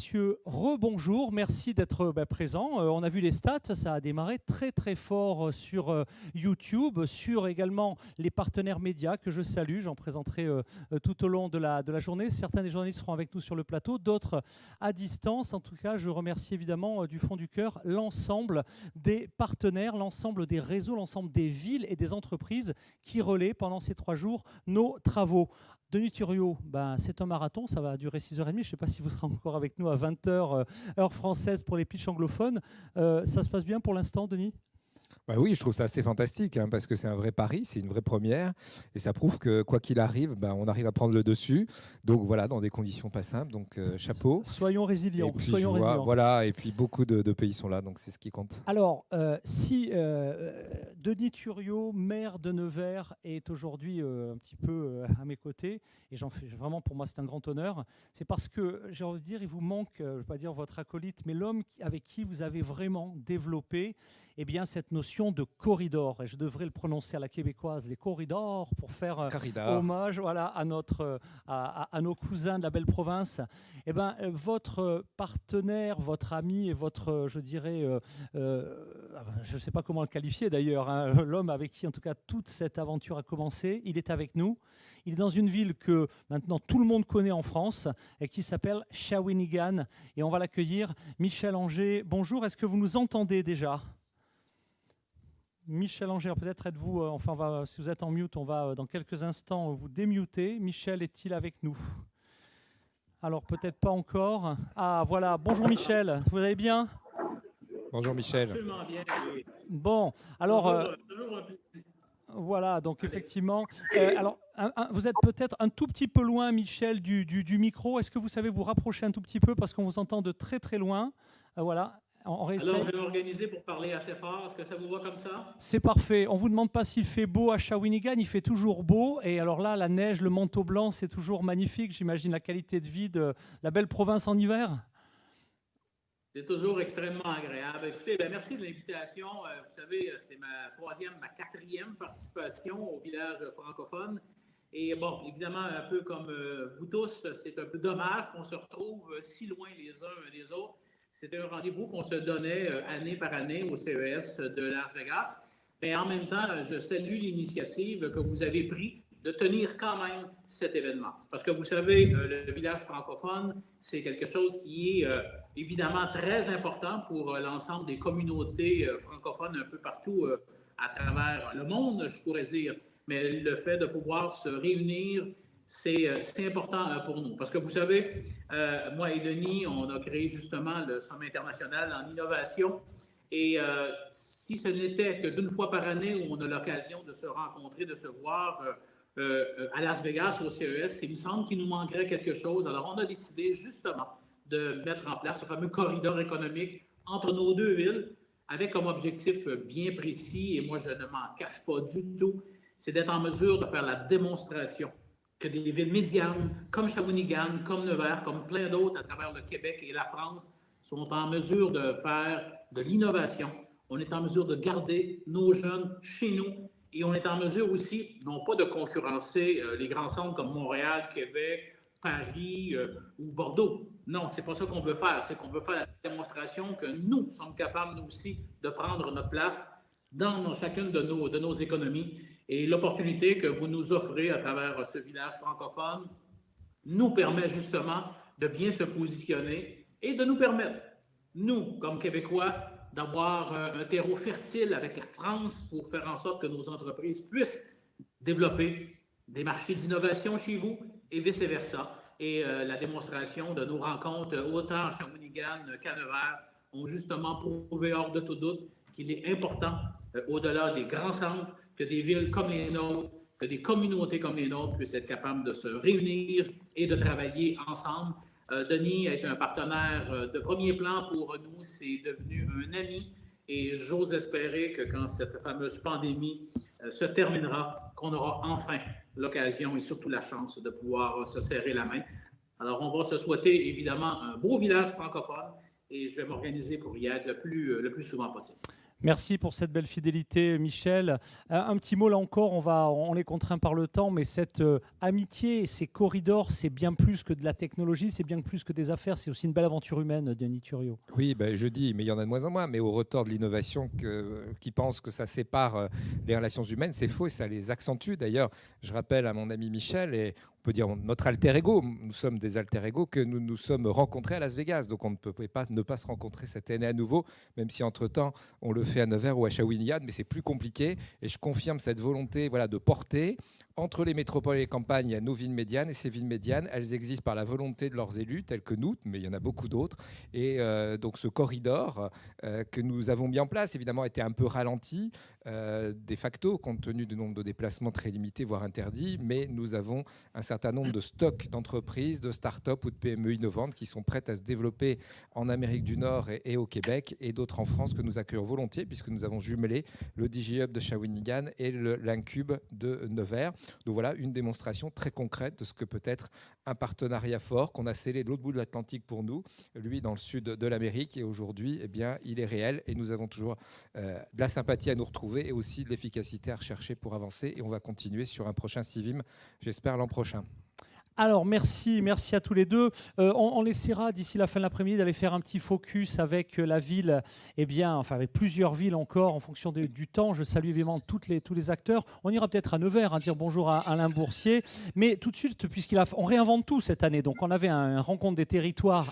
messieurs, rebonjour, merci d'être présents. On a vu les stats, ça a démarré très très fort sur YouTube, sur également les partenaires médias que je salue. J'en présenterai tout au long de la journée. Certains des journalistes seront avec nous sur le plateau, d'autres à distance. En tout cas, je remercie évidemment du fond du cœur l'ensemble des partenaires, l'ensemble des réseaux, l'ensemble des villes et des entreprises qui relaient pendant ces 3 jours nos travaux. Denis Thuriot, c'est un marathon, ça va durer 6h30. Je ne sais pas si vous serez encore avec nous à 20h, heure française pour les pitchs anglophones. Ça se passe bien pour l'instant, Denis ? Oui, je trouve ça assez fantastique parce que c'est un vrai pari, c'est une vraie première et ça prouve que quoi qu'il arrive, on arrive à prendre le dessus. Donc voilà, dans des conditions pas simples, donc chapeau. Soyons résilients. Et puis voilà, et puis beaucoup de pays sont là, donc c'est ce qui compte. Alors, si Denis Thuriot, maire de Nevers, est aujourd'hui un petit peu à mes côtés, et j'en fais vraiment, pour moi, c'est un grand honneur, c'est parce que, j'ai envie de dire, il vous manque, je ne veux pas dire votre acolyte, mais l'homme avec qui vous avez vraiment développé cette notion de corridor. Et je devrais le prononcer à la québécoise, les corridors, pour faire hommage à nos cousins de la belle province. Votre partenaire, votre ami et votre, je dirais, je ne sais pas comment le qualifier d'ailleurs, l'homme avec qui en tout cas toute cette aventure a commencé, il est avec nous. Il est dans une ville que maintenant tout le monde connaît en France et qui s'appelle Shawinigan. Et on va l'accueillir. Michel Anger, bonjour, est-ce que vous nous entendez déjà ? Michel Anger, peut-être êtes-vous, si vous êtes en mute, on va dans quelques instants vous démuter. Michel est-il avec nous ? Alors peut-être pas encore. Ah voilà, bonjour Michel, vous allez bien ? Bonjour Michel. Absolument bien. Oui. Bon, alors Toujours un plaisir. Voilà, donc effectivement. Alors, vous êtes peut-être un tout petit peu loin, Michel, du micro. Est-ce que vous savez vous rapprocher un tout petit peu parce qu'on vous entend de très très loin. Voilà. Alors, je vais m'organiser pour parler assez fort. Est-ce que ça vous va comme ça? C'est parfait. On ne vous demande pas s'il fait beau à Shawinigan. Il fait toujours beau. Et alors là, la neige, le manteau blanc, c'est toujours magnifique. J'imagine la qualité de vie de la belle province en hiver. C'est toujours extrêmement agréable. Écoutez, merci de l'invitation. Vous savez, c'est ma quatrième participation au village francophone. Et bon, évidemment, un peu comme vous tous, c'est un peu dommage qu'on se retrouve si loin les uns des autres. C'était un rendez-vous qu'on se donnait année par année au CES de Las Vegas. Mais en même temps, je salue l'initiative que vous avez prise de tenir quand même cet événement. Parce que vous savez, le village francophone, c'est quelque chose qui est évidemment très important pour l'ensemble des communautés francophones un peu partout à travers le monde, je pourrais dire. Mais le fait de pouvoir se réunir, c'est important pour nous. Parce que vous savez, moi et Denis, on a créé justement le Sommet international en innovation. Et si ce n'était que d'une fois par année où on a l'occasion de se rencontrer, de se voir à Las Vegas, au CES, il me semble qu'il nous manquerait quelque chose. Alors, on a décidé justement de mettre en place ce fameux corridor économique entre nos deux villes, avec comme objectif bien précis, et moi je ne m'en cache pas du tout, c'est d'être en mesure de faire la démonstration que des villes médianes comme Shawinigan, comme Nevers, comme plein d'autres à travers le Québec et la France sont en mesure de faire de l'innovation. On est en mesure de garder nos jeunes chez nous et on est en mesure aussi, non pas de concurrencer les grands centres comme Montréal, Québec, Paris ou Bordeaux. Non, c'est pas ça qu'on veut faire. C'est qu'on veut faire la démonstration que nous sommes capables, nous aussi, de prendre notre place dans chacune de nos économies. Et l'opportunité que vous nous offrez à travers ce village francophone nous permet justement de bien se positionner et de nous permettre, nous, comme Québécois, d'avoir un terreau fertile avec la France pour faire en sorte que nos entreprises puissent développer des marchés d'innovation chez vous et vice-versa. Et la démonstration de nos rencontres, autant à Shawinigan qu'à Nevers, ont justement prouvé hors de tout doute qu'il est important, au-delà des grands centres, que des villes comme les nôtres, que des communautés comme les nôtres puissent être capables de se réunir et de travailler ensemble. Denis est un partenaire de premier plan pour nous, c'est devenu un ami et j'ose espérer que quand cette fameuse pandémie se terminera, qu'on aura enfin l'occasion et surtout la chance de pouvoir se serrer la main. Alors, on va se souhaiter évidemment un beau village francophone et je vais m'organiser pour y être le plus souvent possible. Merci pour cette belle fidélité, Michel. Un petit mot là encore, on est contraint par le temps, mais cette amitié, ces corridors, c'est bien plus que de la technologie, c'est bien plus que des affaires, c'est aussi une belle aventure humaine, Denis Thuriot. Oui, je dis, mais il y en a de moins en moins, mais au retort de l'innovation qui pense que ça sépare les relations humaines, c'est faux et ça les accentue. D'ailleurs, je rappelle à mon ami Michel, et on peut dire notre alter ego, nous sommes des alter ego, que nous nous sommes rencontrés à Las Vegas. Donc on ne peut pas ne pas se rencontrer cette année à nouveau, même si entre-temps on le fait à Nevers ou à Shawinigan, mais c'est plus compliqué. Et je confirme cette volonté de porter entre les métropoles et les campagnes, il y a nos villes médianes, et ces villes médianes, elles existent par la volonté de leurs élus, tels que nous, mais il y en a beaucoup d'autres. Et donc ce corridor que nous avons mis en place, évidemment, était un peu ralenti, de facto, compte tenu du nombre de déplacements très limités, voire interdits, mais nous avons un certain nombre de stocks d'entreprises, de start-up ou de PME innovantes qui sont prêtes à se développer en Amérique du Nord et au Québec, et d'autres en France que nous accueillons volontiers, puisque nous avons jumelé le DigiHub de Shawinigan et l'Incube de Nevers. Donc voilà une démonstration très concrète de ce que peut être un partenariat fort qu'on a scellé de l'autre bout de l'Atlantique pour nous, lui dans le sud de l'Amérique, et aujourd'hui, il est réel et nous avons toujours de la sympathie à nous retrouver et aussi de l'efficacité à rechercher pour avancer, et on va continuer sur un prochain Civim, j'espère l'an prochain. Alors, merci à tous les deux. On essaiera d'ici la fin de l'après-midi d'aller faire un petit focus avec la ville, avec plusieurs villes encore en fonction du temps. Je salue évidemment tous les acteurs. On ira peut-être à Nevers, dire bonjour à Alain Boursier. Mais tout de suite, on réinvente tout cette année. Donc, on avait un rencontre des territoires.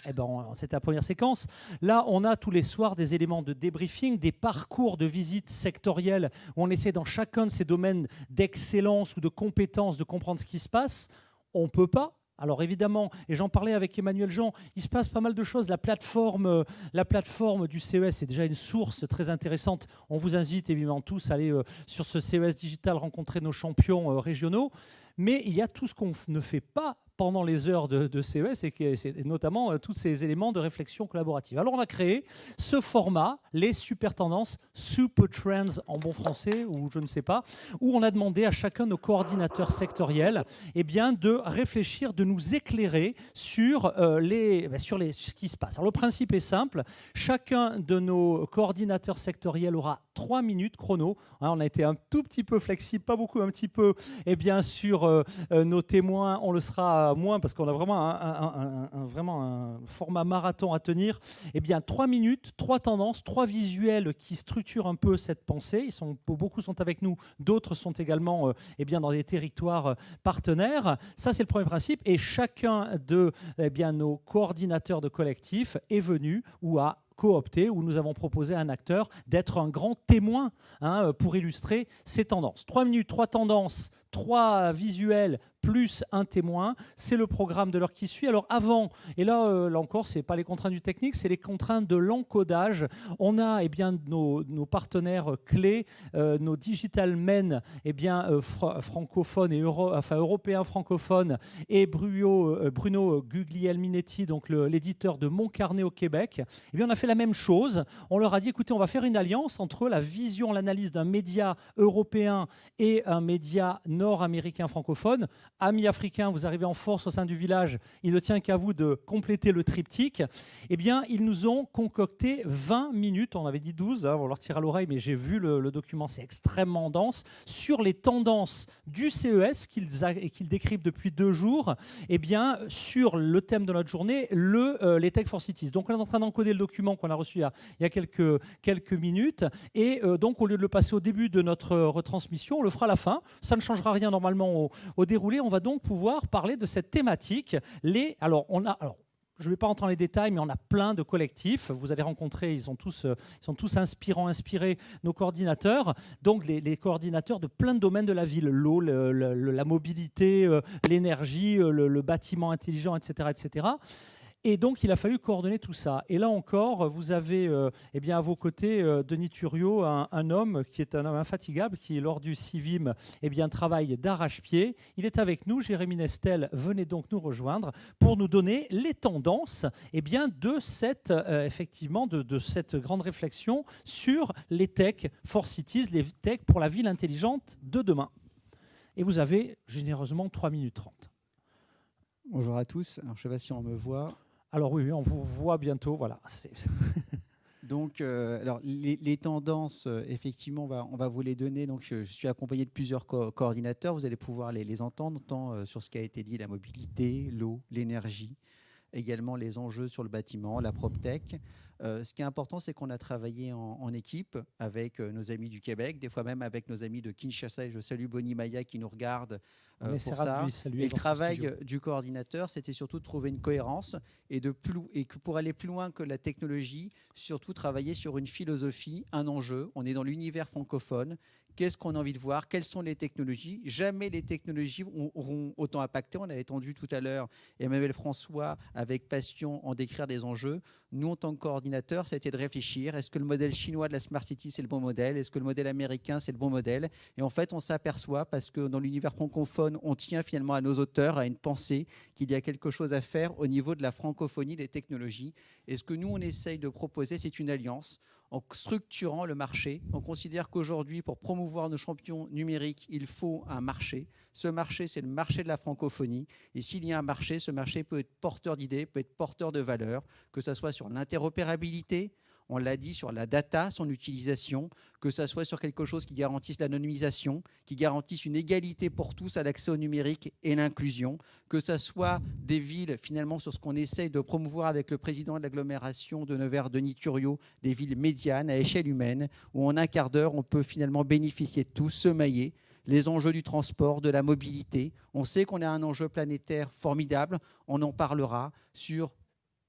C'était la première séquence. Là, on a tous les soirs des éléments de débriefing, des parcours de visite sectorielle où on essaie dans chacun de ces domaines d'excellence ou de compétences de comprendre ce qui se passe. On ne peut pas. Alors évidemment, et j'en parlais avec Emmanuel Jean, il se passe pas mal de choses. La plateforme du CES est déjà une source très intéressante. On vous invite évidemment tous à aller sur ce CES digital rencontrer nos champions régionaux. Mais il y a tout ce qu'on ne fait pas pendant les heures de CES, et c'est notamment tous ces éléments de réflexion collaborative. Alors on a créé ce format, les super tendances, super trends en bon français, ou je ne sais pas, où on a demandé à chacun de nos coordinateurs sectoriels de réfléchir, de nous éclairer sur ce qui se passe. Alors le principe est simple, chacun de nos coordinateurs sectoriels aura 3 minutes chrono. On a été un tout petit peu flexible, pas beaucoup, un petit peu, sur nos témoins, on le sera moins parce qu'on a vraiment un format marathon à tenir. 3 minutes, 3 tendances, 3 visuels qui structurent un peu cette pensée. Beaucoup sont avec nous, d'autres sont également dans des territoires partenaires. Ça, c'est le premier principe. Et chacun de nos coordinateurs de collectif est venu ou a coopté, où nous avons proposé à un acteur d'être un grand témoin pour illustrer ces tendances. 3 minutes, 3 tendances, 3 visuels, plus un témoin, c'est le programme de l'heure qui suit. Alors avant, et là encore, ce n'est pas les contraintes du technique, c'est les contraintes de l'encodage. On a nos partenaires clés, nos digital men francophones et européens francophones, et Bruno Guglielminetti, donc l'éditeur de Mon Carnet au Québec. On a fait la même chose. On leur a dit, écoutez, on va faire une alliance entre la vision, l'analyse d'un média européen et un média nord-américain francophone. Amis africains, vous arrivez en force au sein du village, il ne tient qu'à vous de compléter le triptyque. Ils nous ont concocté 20 minutes, on avait dit 12, on leur tire à l'oreille, mais j'ai vu le document, c'est extrêmement dense, sur les tendances du CES qu'ils décryptent depuis 2 jours, sur le thème de notre journée, les Tech for Cities. Donc on est en train d'encoder le document qu'on a reçu il y a quelques minutes, et donc au lieu de le passer au début de notre retransmission, on le fera à la fin. Ça ne changera rien normalement au déroulé. On va donc pouvoir parler de cette thématique. Je ne vais pas rentrer dans les détails, mais on a plein de collectifs. Vous allez rencontrer, ils sont tous inspirés, nos coordinateurs. Donc les coordinateurs de plein de domaines de la ville, l'eau, la mobilité, l'énergie, le bâtiment intelligent, etc., etc. Et donc, il a fallu coordonner tout ça. Et là encore, vous avez à vos côtés Denis Thuriot, un homme qui est un homme infatigable, qui, lors du Civim, travaille d'arrache-pied. Il est avec nous. Jérémy Nestel, venez donc nous rejoindre pour nous donner les tendances de cette grande réflexion sur les Tech for Cities, les Tech pour la ville intelligente de demain. Et vous avez généreusement 3 minutes 30. Bonjour à tous. Alors, je ne sais pas si on me voit. Alors oui, on vous voit bientôt. Voilà. Donc, alors, les tendances, effectivement, on va vous les donner. Donc, je suis accompagné de plusieurs coordinateurs. Vous allez pouvoir les entendre, tant sur ce qui a été dit, la mobilité, l'eau, l'énergie, également les enjeux sur le bâtiment, la PropTech. Ce qui est important, c'est qu'on a travaillé en équipe avec nos amis du Québec, des fois même avec nos amis de Kinshasa. Et je salue Bonnie Maya qui nous regarde pour ça. Et le travail du coordinateur, c'était surtout de trouver une cohérence et que pour aller plus loin que la technologie, surtout travailler sur une philosophie, un enjeu. On est dans l'univers francophone. Qu'est-ce qu'on a envie de voir? Quelles sont les technologies? Jamais les technologies auront autant impacté. On a entendu tout à l'heure Emmanuel François avec passion en décrire des enjeux. Nous, en tant que coordinateurs, ça a été de réfléchir. Est-ce que le modèle chinois de la Smart City, c'est le bon modèle? Est-ce que le modèle américain, c'est le bon modèle? Et en fait, on s'aperçoit, parce que dans l'univers francophone, on tient finalement à nos auteurs, à une pensée qu'il y a quelque chose à faire au niveau de la francophonie des technologies. Et ce que nous, on essaye de proposer, c'est une alliance en structurant le marché. On considère qu'aujourd'hui, pour promouvoir nos champions numériques, il faut un marché. Ce marché, c'est le marché de la francophonie. Et s'il y a un marché, ce marché peut être porteur d'idées, peut être porteur de valeurs, que ce soit sur l'interopérabilité, on l'a dit, sur la data, son utilisation, que ce soit sur quelque chose qui garantisse l'anonymisation, qui garantisse une égalité pour tous à l'accès au numérique et l'inclusion, que ce soit des villes, finalement, sur ce qu'on essaye de promouvoir avec le président de l'agglomération de Nevers-Denis Thuriot, des villes médianes à échelle humaine, où en un quart d'heure, on peut finalement bénéficier de tout, se mailler. Les enjeux du transport, de la mobilité. On sait qu'on a un enjeu planétaire formidable, on en parlera sur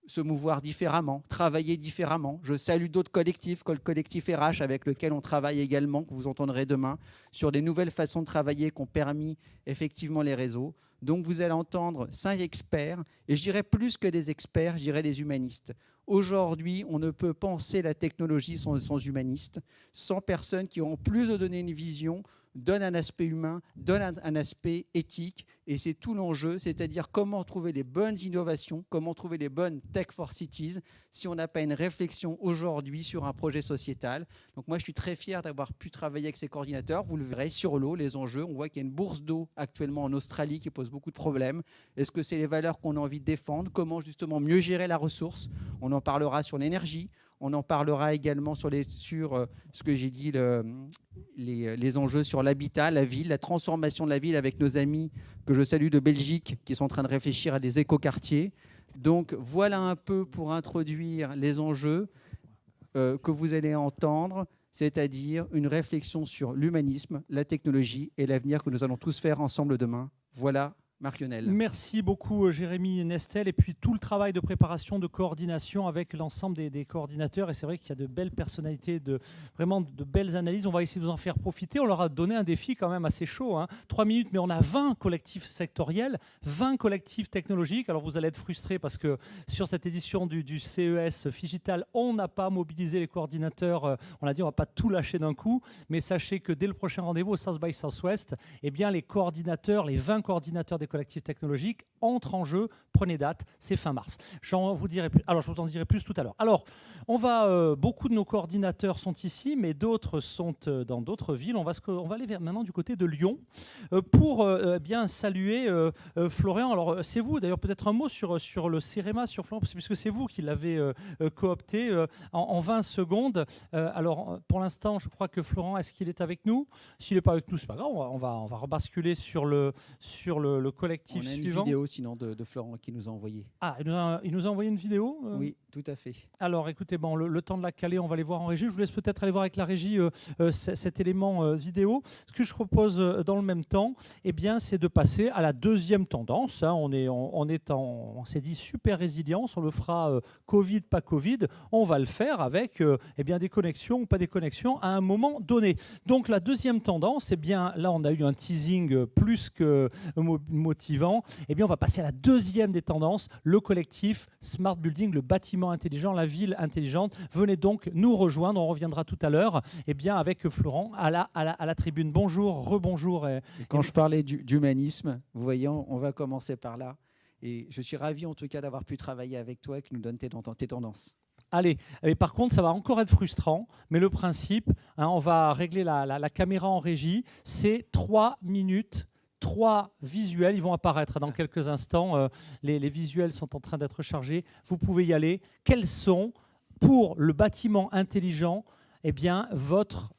se mouvoir différemment, travailler différemment. Je salue d'autres collectifs, comme le collectif RH avec lequel on travaille également, que vous entendrez demain, sur des nouvelles façons de travailler qui ont permis effectivement les réseaux. Donc vous allez entendre 5 experts, et je dirais plus que des experts, je dirais des humanistes. Aujourd'hui, on ne peut penser la technologie sans humanistes, sans personnes qui auront plus de donner une vision, donne un aspect humain, donne un aspect éthique, et c'est tout l'enjeu, c'est-à-dire comment trouver les bonnes innovations, comment trouver les bonnes tech for cities, si on n'a pas une réflexion aujourd'hui sur un projet sociétal. Donc moi, je suis très fier d'avoir pu travailler avec ces coordinateurs. Vous le verrez sur l'eau, les enjeux. On voit qu'il y a une bourse d'eau actuellement en Australie qui pose beaucoup de problèmes. Est-ce que c'est les valeurs qu'on a envie de défendre? Comment justement mieux gérer la ressource? On en parlera sur l'énergie. On en parlera également sur ce que j'ai dit, les enjeux sur l'habitat, la ville, la transformation de la ville avec nos amis que je salue de Belgique qui sont en train de réfléchir à des écoquartiers. Donc voilà un peu pour introduire les enjeux que vous allez entendre, c'est-à-dire une réflexion sur l'humanisme, la technologie et l'avenir que nous allons tous faire ensemble demain. Voilà. Marc Lionel. Merci beaucoup Jérémy Nestel, et puis tout le travail de préparation, de coordination avec l'ensemble des coordinateurs, et c'est vrai qu'il y a de belles personnalités, vraiment de belles analyses. On va essayer de vous en faire profiter. On leur a donné un défi quand même assez chaud, 3 minutes, mais on a 20 collectifs sectoriels, 20 collectifs technologiques. Alors vous allez être frustrés parce que sur cette édition du CES Figital, on n'a pas mobilisé les coordinateurs. On a dit on ne va pas tout lâcher d'un coup, mais sachez que dès le prochain rendez-vous au South by Southwest, eh bien, les coordinateurs, les 20 coordinateurs des collectifs technologiques entrent en jeu. Prenez date, c'est fin mars. Je vous en dirai plus tout à l'heure. Alors, beaucoup de nos coordinateurs sont ici, mais d'autres sont dans d'autres villes. On va aller maintenant du côté de Lyon pour bien saluer Florian. Alors, c'est vous, d'ailleurs, peut-être un mot sur le CEREMA, sur Florian, puisque c'est vous qui l'avez coopté en 20 secondes. Alors, pour l'instant, je crois que Florent, est-ce qu'il est avec nous? S'il n'est pas avec nous, c'est pas grave, on va rebasculer sur le collectif suivant. On a une vidéo sinon de Florent qui nous a envoyé. Ah, il nous a envoyé une vidéo Oui, tout à fait. Alors écoutez, le temps de la caler, on va aller voir en régie. Je vous laisse peut-être aller voir avec la régie cet élément vidéo. Ce que je propose dans le même temps, eh bien, c'est de passer à la deuxième tendance. On s'est dit super résilience, on le fera Covid, pas Covid. On va le faire avec des connexions ou pas des connexions à un moment donné. Donc la deuxième tendance, eh bien, là on a eu un teasing plus que motivant. Eh bien, on va passer à la deuxième des tendances, le collectif Smart Building, le bâtiment intelligent, la ville intelligente. Venez donc nous rejoindre, on reviendra tout à l'heure avec Florent à la tribune. Bonjour, rebonjour. Quand je parlais d'humanisme, vous voyez, on va commencer par là. Et je suis ravi en tout cas d'avoir pu travailler avec toi et que nous donnes tes tendances. Allez, et par contre, ça va encore être frustrant, mais le principe, on va régler la caméra en régie, c'est 3 minutes. 3 visuels, ils vont apparaître dans quelques instants. Les visuels sont en train d'être chargés. Vous pouvez y aller. Quels sont pour le bâtiment intelligent, eh bien, votre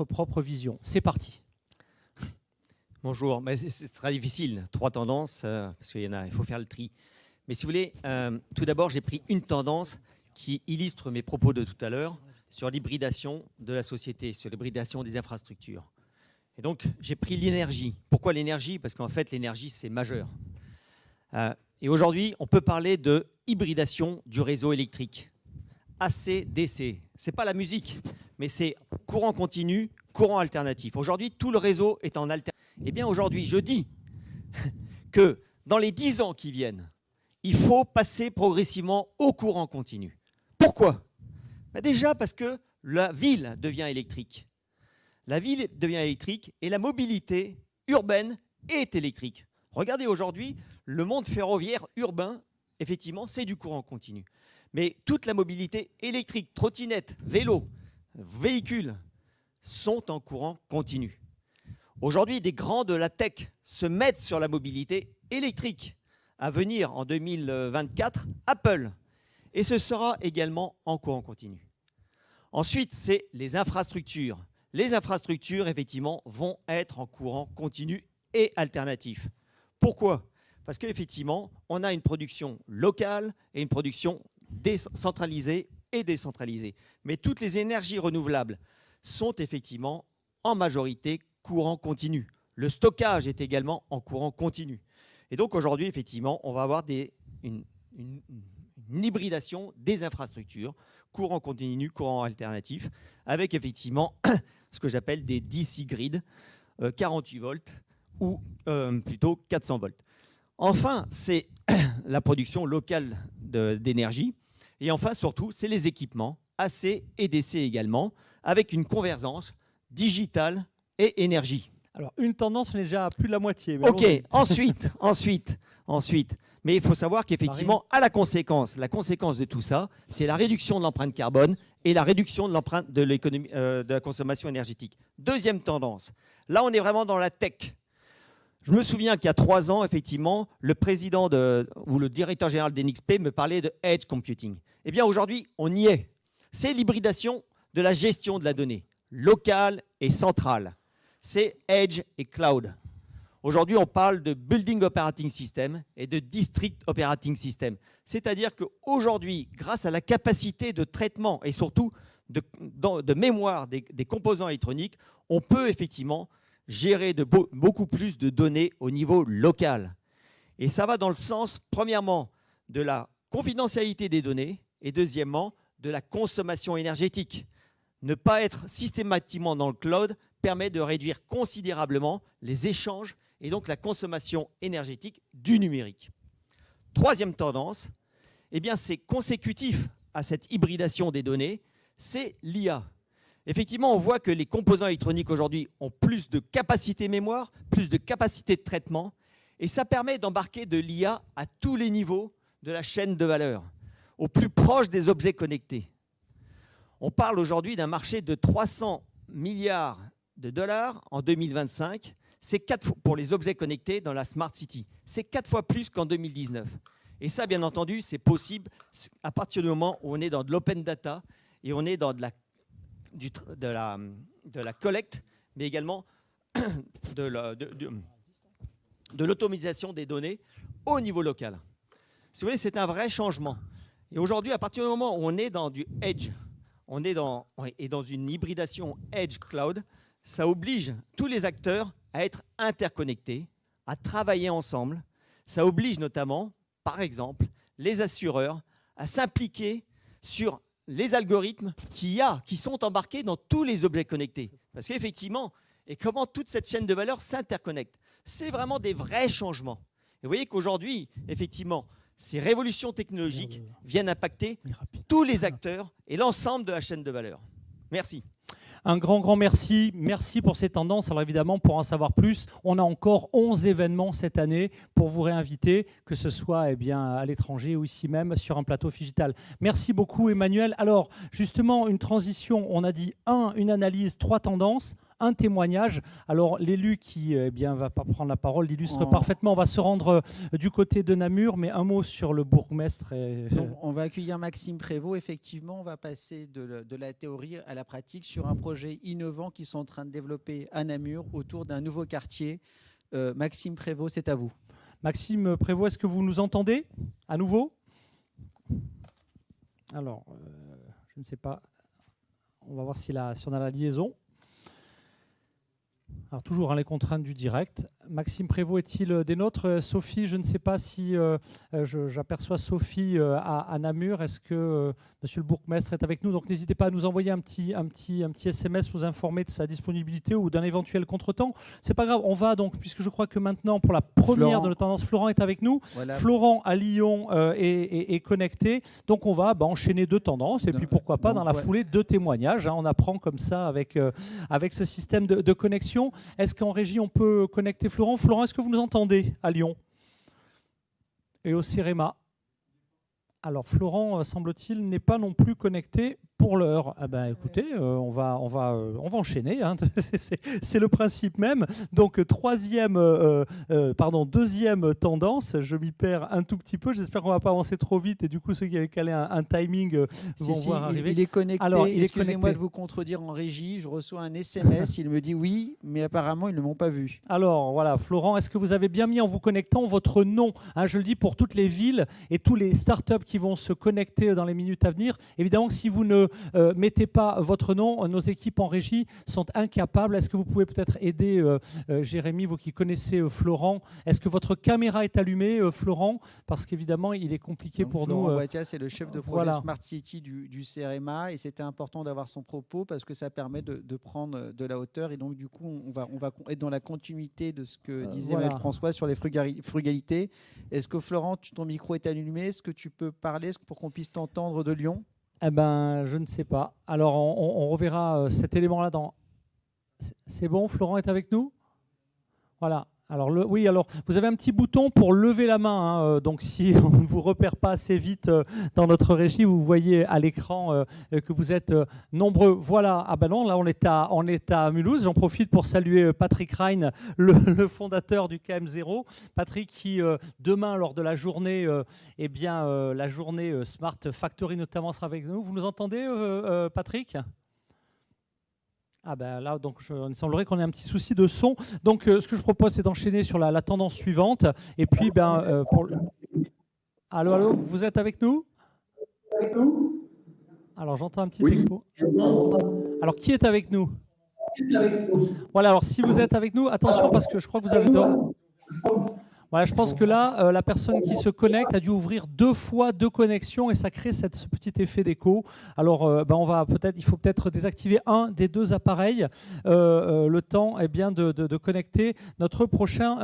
propre vision. C'est parti. Bonjour, c'est très difficile, 3 tendances, parce qu'il y en a, il faut faire le tri. Mais si vous voulez, tout d'abord, j'ai pris une tendance qui illustre mes propos de tout à l'heure sur l'hybridation de la société, sur l'hybridation des infrastructures. Et donc, j'ai pris l'énergie. Pourquoi l'énergie? Parce qu'en fait, l'énergie, c'est majeur. Et aujourd'hui, on peut parler de hybridation du réseau électrique. AC-DC. Ce n'est pas la musique, mais c'est courant continu, courant alternatif. Aujourd'hui, tout le réseau est en alternatif. Eh bien, aujourd'hui, je dis que dans les 10 ans qui viennent, il faut passer progressivement au courant continu. Pourquoi? Déjà parce que la ville devient électrique. La ville devient électrique et la mobilité urbaine est électrique. Regardez aujourd'hui, le monde ferroviaire urbain, effectivement, c'est du courant continu. Mais toute la mobilité électrique, trottinette, vélo, véhicules, sont en courant continu. Aujourd'hui, des grands de la tech se mettent sur la mobilité électrique. À venir en 2024, Apple. Et ce sera également en courant continu. Ensuite, c'est les infrastructures. Les infrastructures, effectivement, vont être en courant continu et alternatif. Pourquoi? Parce qu'effectivement, on a une production locale et une production centralisée et décentralisée. Mais toutes les énergies renouvelables sont effectivement en majorité courant continu. Le stockage est également en courant continu. Et donc aujourd'hui, effectivement, on va avoir une hybridation des infrastructures, courant continu, courant alternatif, avec effectivement ce que j'appelle des DC grid, 48 volts ou plutôt 400 volts. Enfin, c'est la production locale d'énergie. Et enfin, surtout, c'est les équipements, AC et DC également, avec une convergence digitale et énergie. Alors, une tendance, on est déjà à plus de la moitié. Mais OK, ensuite. Mais il faut savoir qu'effectivement, la conséquence de tout ça, c'est la réduction de l'empreinte carbone et la réduction de l'empreinte de l'économie, de la consommation énergétique. Deuxième tendance, là, on est vraiment dans la tech. Je me souviens qu'il y a 3 ans, effectivement, le président ou le directeur général d'NXP me parlait de edge computing. Eh bien, aujourd'hui, on y est. C'est l'hybridation de la gestion de la donnée, locale et centrale. C'est Edge et Cloud. Aujourd'hui, on parle de Building Operating System et de District Operating System. C'est-à-dire qu'aujourd'hui, grâce à la capacité de traitement et surtout de mémoire des composants électroniques, on peut effectivement gérer beaucoup plus de données au niveau local. Et ça va dans le sens, premièrement, de la confidentialité des données et deuxièmement, de la consommation énergétique. Ne pas être systématiquement dans le cloud permet de réduire considérablement les échanges et donc la consommation énergétique du numérique. Troisième tendance, eh bien c'est consécutif à cette hybridation des données, c'est l'IA. Effectivement, on voit que les composants électroniques aujourd'hui ont plus de capacité mémoire, plus de capacité de traitement, et ça permet d'embarquer de l'IA à tous les niveaux de la chaîne de valeur, au plus proche des objets connectés. On parle aujourd'hui d'un marché de 300 milliards de dollars en 2025. C'est 4 fois pour les objets connectés dans la Smart City. C'est 4 fois plus qu'en 2019. Et ça, bien entendu, c'est possible à partir du moment où on est dans de l'open data et on est dans de la collecte, mais également de l'automatisation des données au niveau local. Si vous voulez, c'est un vrai changement. Et aujourd'hui, à partir du moment où on est dans du edge, on est dans une hybridation edge cloud, ça oblige tous les acteurs à être interconnectés, à travailler ensemble. Ça oblige notamment, par exemple, les assureurs à s'impliquer sur les algorithmes qui sont embarqués dans tous les objets connectés. Parce qu'effectivement, et comment toute cette chaîne de valeur s'interconnecte. C'est vraiment des vrais changements. Et vous voyez qu'aujourd'hui, effectivement, ces révolutions technologiques viennent impacter tous les acteurs et l'ensemble de la chaîne de valeur. Merci. Un grand merci. Merci pour ces tendances. Alors évidemment, pour en savoir plus, on a encore 11 événements cette année pour vous réinviter, que ce soit à l'étranger ou ici même sur un plateau Figital. Merci beaucoup Emmanuel. Alors justement, une transition, on a dit une analyse, 3 tendances. un témoignage. Alors l'élu qui va pas prendre la parole l'illustre parfaitement. On va se rendre du côté de Namur, mais un mot sur le bourgmestre. Donc, on va accueillir Maxime Prévost. Effectivement, on va passer de la théorie à la pratique sur un projet innovant qu'ils sont en train de développer à Namur autour d'un nouveau quartier. Maxime Prévost, c'est à vous. Maxime Prévost, est-ce que vous nous entendez à nouveau? Alors, je ne sais pas. On va voir si on a la liaison. Alors toujours les contraintes du direct. Maxime Prévost est-il des nôtres? Sophie, je ne sais pas si j'aperçois Sophie à Namur. Est-ce que monsieur le bourgmestre est avec nous? Donc n'hésitez pas à nous envoyer un petit SMS pour nous informer de sa disponibilité ou d'un éventuel contretemps. C'est pas grave, on va donc, puisque je crois que maintenant pour la première de la tendance, Florent est avec nous. Voilà. Florent à Lyon est connecté. Donc on va enchaîner 2 tendances et puis pourquoi pas dans la foulée 2 témoignages. On apprend comme ça avec ce système de connexion. Est-ce qu'en régie on peut connecter Florent? Florent, est-ce que vous nous entendez à Lyon et au CEREMA? Alors Florent, semble-t-il, n'est pas non plus connecté pour l'heure. Ah ben, écoutez, on va enchaîner. Hein. C'est le principe même. Donc deuxième tendance. Je m'y perds un tout petit peu. J'espère qu'on ne va pas avancer trop vite et du coup ceux qui avaient calé un timing vont voir arriver. Il est connecté. Alors, excusez-moi de vous contredire en régie. Je reçois un SMS. Il me dit oui, mais apparemment ils ne m'ont pas vu. Alors voilà, Florent, est-ce que vous avez bien mis en vous connectant votre nom? Je le dis pour toutes les villes et tous les startups qui vont se connecter dans les minutes à venir. Évidemment que si vous ne mettez pas votre nom, nos équipes en régie sont incapables. Est-ce que vous pouvez peut-être aider Jérémy, vous qui connaissez Florent? Est-ce que votre caméra est allumée, Florent? Parce qu'évidemment, il est compliqué pour Florent nous. Boitia, c'est le chef de projet Smart City du CEREMA et c'était important d'avoir son propos parce que ça permet de prendre de la hauteur et donc du coup, on va être dans la continuité de ce que disait Maëlle François sur les frugalités. Est-ce que Florent, ton micro est allumé? Est-ce que tu peux parler pour qu'on puisse t'entendre de Lyon? Eh ben, je ne sais pas. Alors, on reverra cet élément-là dans... C'est bon, Florent est avec nous? Voilà. Alors, alors, vous avez un petit bouton pour lever la main. Donc, si on ne vous repère pas assez vite dans notre régie, vous voyez à l'écran que vous êtes nombreux. Voilà. Ah ben non, là, on est à Mulhouse. J'en profite pour saluer Patrick Rhein, le fondateur du KM0. Patrick qui, demain, lors de la journée, la journée Smart Factory notamment sera avec nous. Vous nous entendez, Patrick ? Ah ben là, donc il me semblerait qu'on ait un petit souci de son. Donc ce que je propose, c'est d'enchaîner sur la tendance suivante. Et puis, Allô, vous êtes avec nous? Alors j'entends un petit écho. Alors qui est avec nous? Voilà, alors si vous êtes avec nous, attention parce que je crois que vous avez... Voilà, je pense que là, la personne qui se connecte a dû ouvrir 2 fois 2 connexions et ça crée ce petit effet d'écho. Alors, il faut peut-être désactiver un des 2 appareils le temps de connecter notre prochain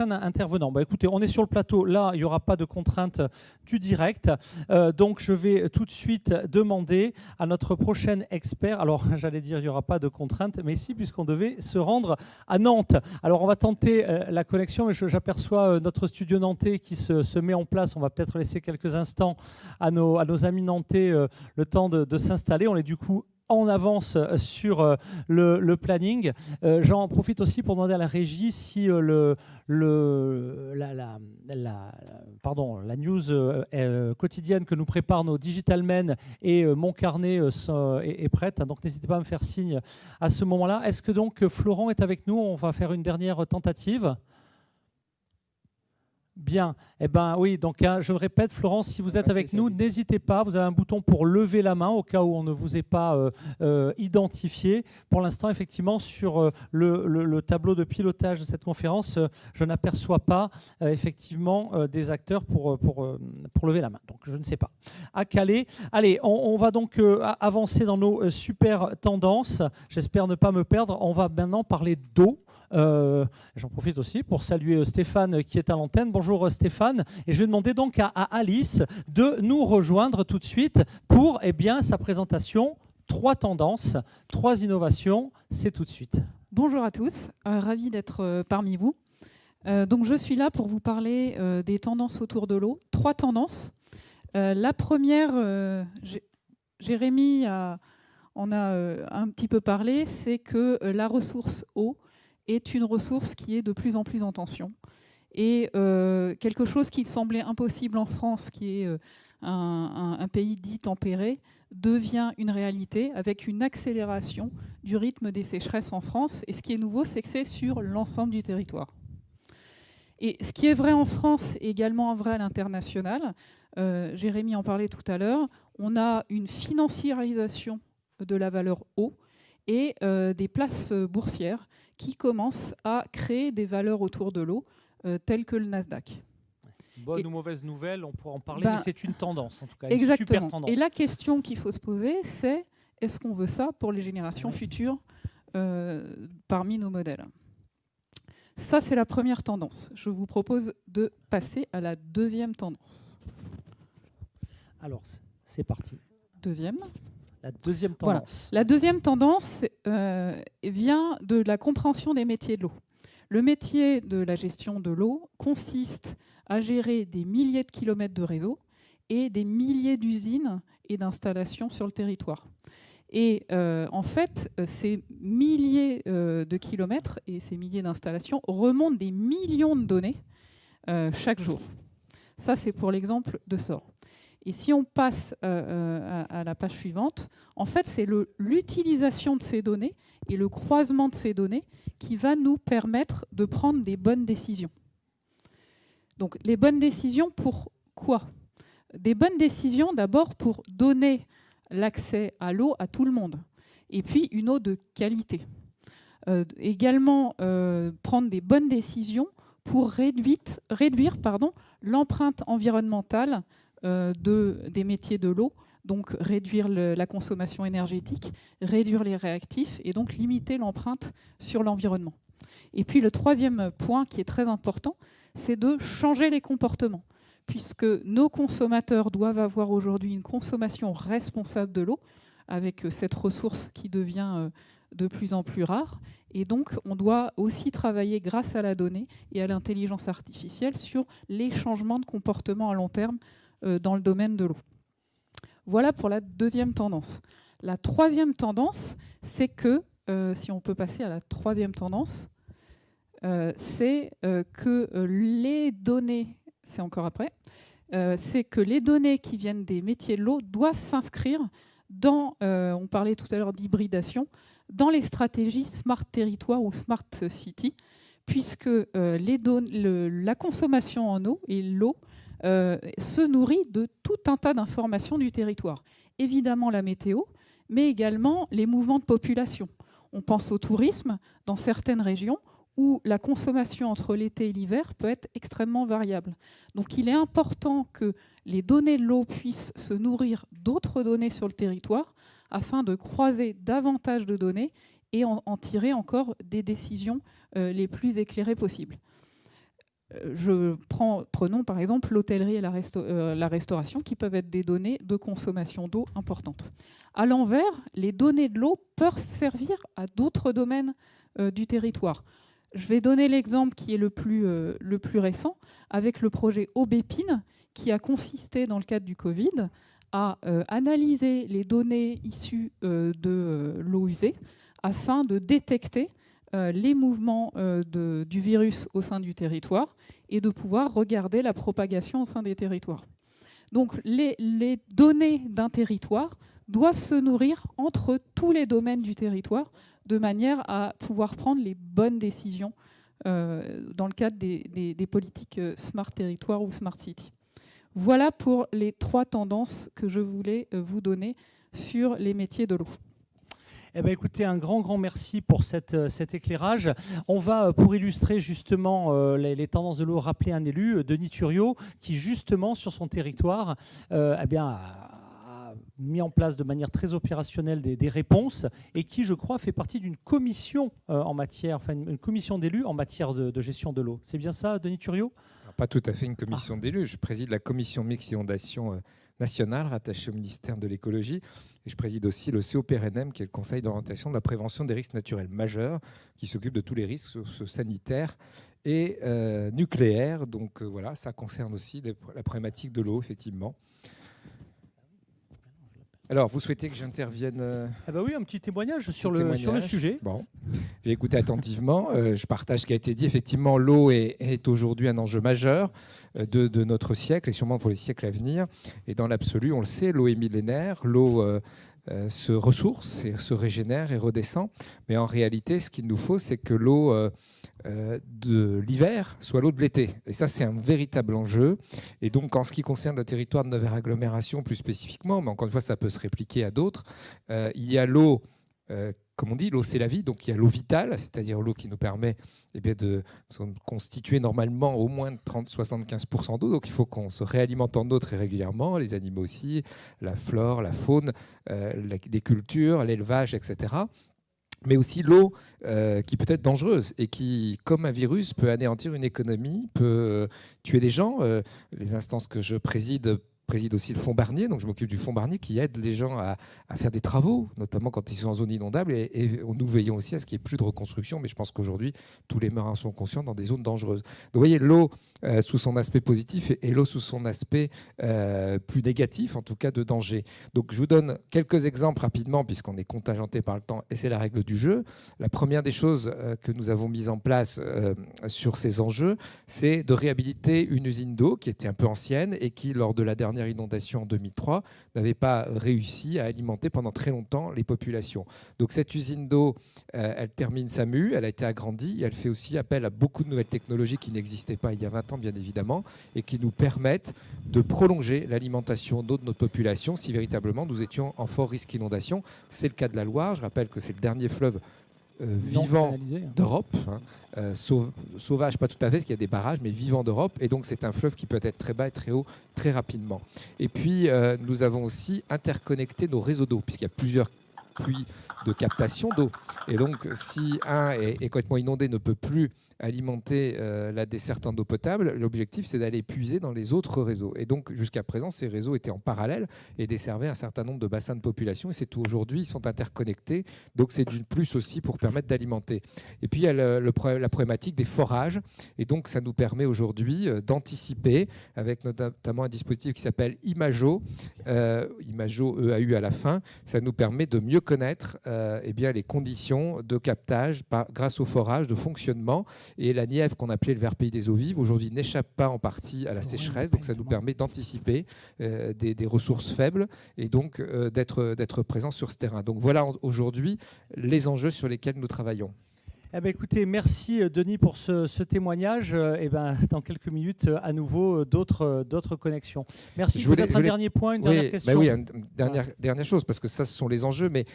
intervenant. Écoutez, on est sur le plateau. Là, il n'y aura pas de contrainte du direct. Donc, je vais tout de suite demander à notre prochain expert. Alors, j'allais dire il n'y aura pas de contrainte, mais si, puisqu'on devait se rendre à Nantes. Alors, on va tenter la connexion, mais j'aperçois notre studio nantais qui se met en place. On va peut-être laisser quelques instants à nos amis nantais le temps de s'installer. On est du coup en avance sur le planning. J'en profite aussi pour demander à la régie si la news quotidienne que nous préparent nos Digital Men et Mon Carnet est prête. Donc n'hésitez pas à me faire signe à ce moment-là. Est-ce que donc Florent est avec nous? On va faire une dernière tentative. Bien. Oui, donc je le répète, Florence, si vous êtes avec nous, n'hésitez pas. Vous avez un bouton pour lever la main au cas où on ne vous ait pas identifié. Pour l'instant, effectivement, sur le tableau de pilotage de cette conférence, je n'aperçois pas effectivement des acteurs pour lever la main. Donc, je ne sais pas. À Calais. Allez, on va donc avancer dans nos super tendances. J'espère ne pas me perdre. On va maintenant parler d'eau. J'en profite aussi pour saluer Stéphane qui est à l'antenne. Bonjour Stéphane. Et je vais demander donc à Alice de nous rejoindre tout de suite pour sa présentation. 3 tendances, 3 innovations. C'est tout de suite. Bonjour à tous. Ravi d'être parmi vous. Donc je suis là pour vous parler des tendances autour de l'eau. 3 tendances. La première, Jérémy on a un petit peu parlé, c'est que la ressource eau est une ressource qui est de plus en plus en tension. Et quelque chose qui semblait impossible en France, qui est un pays dit tempéré, devient une réalité avec une accélération du rythme des sécheresses en France. Et ce qui est nouveau, c'est que c'est sur l'ensemble du territoire. Et ce qui est vrai en France est également vrai à l'international. Jérémy en parlait tout à l'heure. On a une financiarisation de la valeur eau et des places boursières qui commencent à créer des valeurs autour de l'eau, telles que le Nasdaq. Bonne ou mauvaise nouvelle, on pourra en parler, Ben, mais c'est une tendance, en tout cas, exactement. une super tendance. Et la question qu'il faut se poser, c'est est-ce qu'on veut ça pour les générations futures parmi nos modèles? Ça, c'est la première tendance. Je vous propose de passer à la deuxième tendance. Alors, c'est parti. Deuxième. La deuxième Voilà. tendance. La deuxième tendance vient de la compréhension des métiers de l'eau. Le métier de la gestion de l'eau consiste à gérer des milliers de kilomètres de réseau et des milliers d'usines et d'installations sur le territoire. Et en fait, ces milliers de kilomètres et ces milliers d'installations remontent des millions de données chaque jour. Ça, c'est pour l'exemple de SOR. Et si on passe à la page suivante, en fait, c'est l'utilisation de ces données et le croisement de ces données qui va nous permettre de prendre des bonnes décisions. Donc, les bonnes décisions pour quoi? Des bonnes décisions d'abord pour donner l'accès à l'eau à tout le monde. Et puis, une eau de qualité. Également, prendre des bonnes décisions pour réduire l'empreinte environnementale des métiers de l'eau, donc réduire la consommation énergétique, réduire les réactifs et donc limiter l'empreinte sur l'environnement. Et puis le troisième point qui est très important, c'est de changer les comportements, puisque nos consommateurs doivent avoir aujourd'hui une consommation responsable de l'eau, avec cette ressource qui devient de plus en plus rare. Et donc, on doit aussi travailler grâce à la donnée et à l'intelligence artificielle sur les changements de comportement à long terme dans le domaine de l'eau. Voilà pour la deuxième tendance. La troisième tendance, c'est que, si on peut passer à la troisième tendance, c'est que les données, c'est encore après, c'est que les données qui viennent des métiers de l'eau doivent s'inscrire dans, on parlait tout à l'heure d'hybridation, dans les stratégies Smart Territoire ou Smart City, puisque la consommation en eau et l'eau se nourrit de tout un tas d'informations du territoire. Évidemment la météo, mais également les mouvements de population. On pense au tourisme dans certaines régions où la consommation entre l'été et l'hiver peut être extrêmement variable. Donc il est important que les données de l'eau puissent se nourrir d'autres données sur le territoire afin de croiser davantage de données et en tirer encore des décisions les plus éclairées possibles. Prenons par exemple l'hôtellerie et la restauration qui peuvent être des données de consommation d'eau importantes. À l'envers, les données de l'eau peuvent servir à d'autres domaines du territoire. Je vais donner l'exemple qui est le plus récent avec le projet Aubépine qui a consisté dans le cadre du Covid à analyser les données issues de l'eau usée afin de détecter les mouvements du virus au sein du territoire et de pouvoir regarder la propagation au sein des territoires. Donc les données d'un territoire doivent se nourrir entre tous les domaines du territoire de manière à pouvoir prendre les bonnes décisions dans le cadre des politiques Smart Territoire ou Smart City. Voilà pour les trois tendances que je voulais vous donner sur les métiers de l'eau. Eh bien, écoutez, un grand merci pour cet éclairage. On va, pour illustrer justement les tendances de l'eau, rappeler un élu, Denis Thuriot, qui justement sur son territoire a mis en place de manière très opérationnelle des réponses et qui, je crois, fait partie d'une commission une commission d'élus en matière de gestion de l'eau. C'est bien ça, Denis Thuriot ? Pas tout à fait une commission d'élus. Je préside la commission mixte inondation nationale rattachée au ministère de l'écologie et je préside aussi le COPRNM qui est le Conseil d'orientation de la prévention des risques naturels majeurs qui s'occupe de tous les risques sanitaires et nucléaires. Donc voilà, ça concerne aussi la problématique de l'eau, effectivement. Alors, vous souhaitez que j'intervienne Ah bah oui, un petit témoignage sur Petit le témoignage. sujet. Bon, j'ai écouté attentivement. Je partage ce qui a été dit. Effectivement, l'eau est aujourd'hui un enjeu majeur de notre siècle et sûrement pour les siècles à venir. Et dans l'absolu, on le sait, l'eau est millénaire. L'eau se ressource, et se régénère et redescend. Mais en réalité, ce qu'il nous faut, c'est que l'eau de l'hiver soit l'eau de l'été. Et ça, c'est un véritable enjeu. Et donc, en ce qui concerne le territoire de Nevers Agglomération plus spécifiquement, mais encore une fois, ça peut se répliquer à d'autres, il y a l'eau, comme on dit, l'eau c'est la vie, donc il y a l'eau vitale, c'est-à-dire l'eau qui nous permet de constituer normalement au moins 30-75% d'eau, donc il faut qu'on se réalimente en eau très régulièrement, les animaux aussi, la flore, la faune, les cultures, l'élevage, etc. Mais aussi l'eau qui peut être dangereuse et qui, comme un virus, peut anéantir une économie, peut tuer des gens. Les instances que je préside aussi le fonds Barnier, donc je m'occupe du fonds Barnier qui aide les gens à faire des travaux, notamment quand ils sont en zone inondable, et nous veillons aussi à ce qu'il n'y ait plus de reconstruction, mais je pense qu'aujourd'hui, tous les marins sont conscients dans des zones dangereuses. Donc vous voyez, l'eau sous son aspect positif et l'eau sous son aspect plus négatif, en tout cas de danger. Donc je vous donne quelques exemples rapidement, puisqu'on est contingenté par le temps, et c'est la règle du jeu. La première des choses que nous avons mises en place sur ces enjeux, c'est de réhabiliter une usine d'eau qui était un peu ancienne et qui, lors de la dernière inondation en 2003, n'avait pas réussi à alimenter pendant très longtemps les populations. Donc cette usine d'eau, elle termine sa mue, elle a été agrandie, et elle fait aussi appel à beaucoup de nouvelles technologies qui n'existaient pas il y a 20 ans, bien évidemment, et qui nous permettent de prolonger l'alimentation d'eau de notre population si véritablement nous étions en fort risque d'inondation. C'est le cas de la Loire. Je rappelle que c'est le dernier fleuve vivant d'Europe, sauvage pas tout à fait, parce qu'il y a des barrages, mais vivant d'Europe, et donc c'est un fleuve qui peut être très bas et très haut très rapidement. Et puis nous avons aussi interconnecté nos réseaux d'eau, puisqu'il y a plusieurs puits de captation d'eau, et donc si un est complètement inondé, ne peut plus alimenter la desserte en eau potable, l'objectif c'est d'aller puiser dans les autres réseaux. Et donc jusqu'à présent, ces réseaux étaient en parallèle et desservaient un certain nombre de bassins de population, et c'est tout. Aujourd'hui, ils sont interconnectés, donc c'est d'une plus aussi pour permettre d'alimenter. Et puis il y a la problématique des forages, et donc ça nous permet aujourd'hui d'anticiper avec notamment un dispositif qui s'appelle Imago, Imago EAU à la fin. Ça nous permet de mieux connaître les conditions de captage grâce au forage, de fonctionnement. Et la Nièvre, qu'on appelait le vert pays des eaux vives, aujourd'hui n'échappe pas en partie à la sécheresse. Donc ça nous permet d'anticiper des ressources faibles et donc d'être présents sur ce terrain. Donc voilà aujourd'hui les enjeux sur lesquels nous travaillons. Eh ben, écoutez, merci Denis pour ce témoignage. Dans quelques minutes, à nouveau, d'autres connexions. Merci. Peut-être un dernier point, une dernière question. Oui, dernière chose, parce que ça, ce sont les enjeux. Mais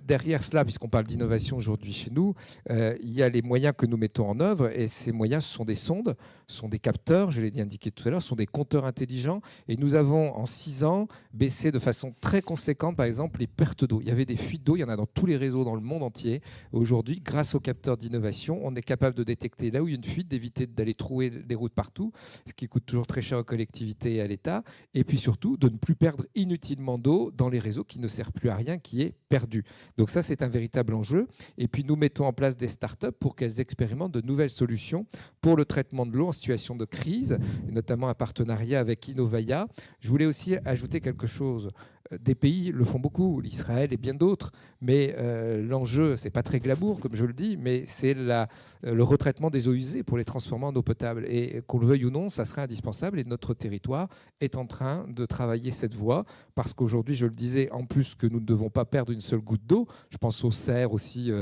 derrière cela, puisqu'on parle d'innovation aujourd'hui chez nous, il y a les moyens que nous mettons en œuvre. Et ces moyens, ce sont des sondes, ce sont des capteurs, je l'ai dit indiqué tout à l'heure, ce sont des compteurs intelligents. Et nous avons, en 6 ans, baissé de façon très conséquente, par exemple, les pertes d'eau. Il y avait des fuites d'eau, il y en a dans tous les réseaux dans le monde entier. Aujourd'hui, grâce aux capteurs d'innovation, on est capable de détecter là où il y a une fuite, d'éviter d'aller trouer les routes partout, ce qui coûte toujours très cher aux collectivités et à l'État, et puis surtout de ne plus perdre inutilement d'eau dans les réseaux qui ne servent plus à rien, qui est perdu. Donc ça, c'est un véritable enjeu. Et puis nous mettons en place des startups pour qu'elles expérimentent de nouvelles solutions pour le traitement de l'eau en situation de crise, et notamment un partenariat avec Innovaya. Je voulais aussi ajouter quelque chose. Des pays le font beaucoup, l'Israël et bien d'autres, mais l'enjeu, c'est pas très glamour, comme je le dis, mais c'est le retraitement des eaux usées pour les transformer en eau potable. Et qu'on le veuille ou non, ça serait indispensable, et notre territoire est en train de travailler cette voie, parce qu'aujourd'hui, je le disais, en plus que nous ne devons pas perdre une seule goutte d'eau, je pense aux serres aussi,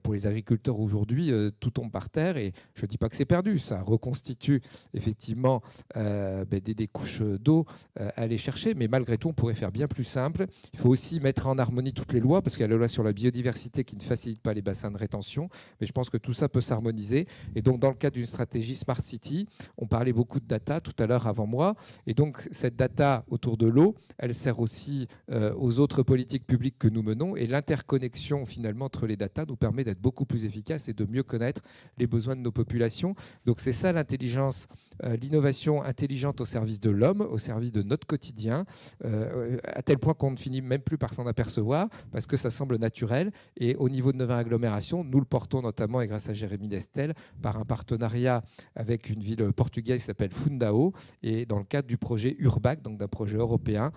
pour les agriculteurs aujourd'hui, tout tombe par terre, et je ne dis pas que c'est perdu, ça reconstitue effectivement des couches d'eau à aller chercher, mais malgré tout, on pourrait faire bien plus simple. Il faut aussi mettre en harmonie toutes les lois, parce qu'il y a la loi sur la biodiversité qui ne facilite pas les bassins de rétention, mais je pense que tout ça peut s'harmoniser. Et donc, dans le cadre d'une stratégie Smart City, on parlait beaucoup de data tout à l'heure avant moi, et donc cette data autour de l'eau, elle sert aussi aux autres politiques publiques que nous menons, et l'interconnexion finalement entre les data nous permet d'être beaucoup plus efficace et de mieux connaître les besoins de nos populations. Donc c'est ça l'intelligence, l'innovation intelligente au service de l'homme, au service de notre quotidien, à tel point qu'on ne finit même plus par s'en apercevoir, parce que ça semble naturel. Et au niveau de Nevers Agglomération, nous le portons notamment, et grâce à Jérémy Destel, par un partenariat avec une ville portugaise qui s'appelle Fundao, et dans le cadre du projet Urbac, donc d'un projet européen.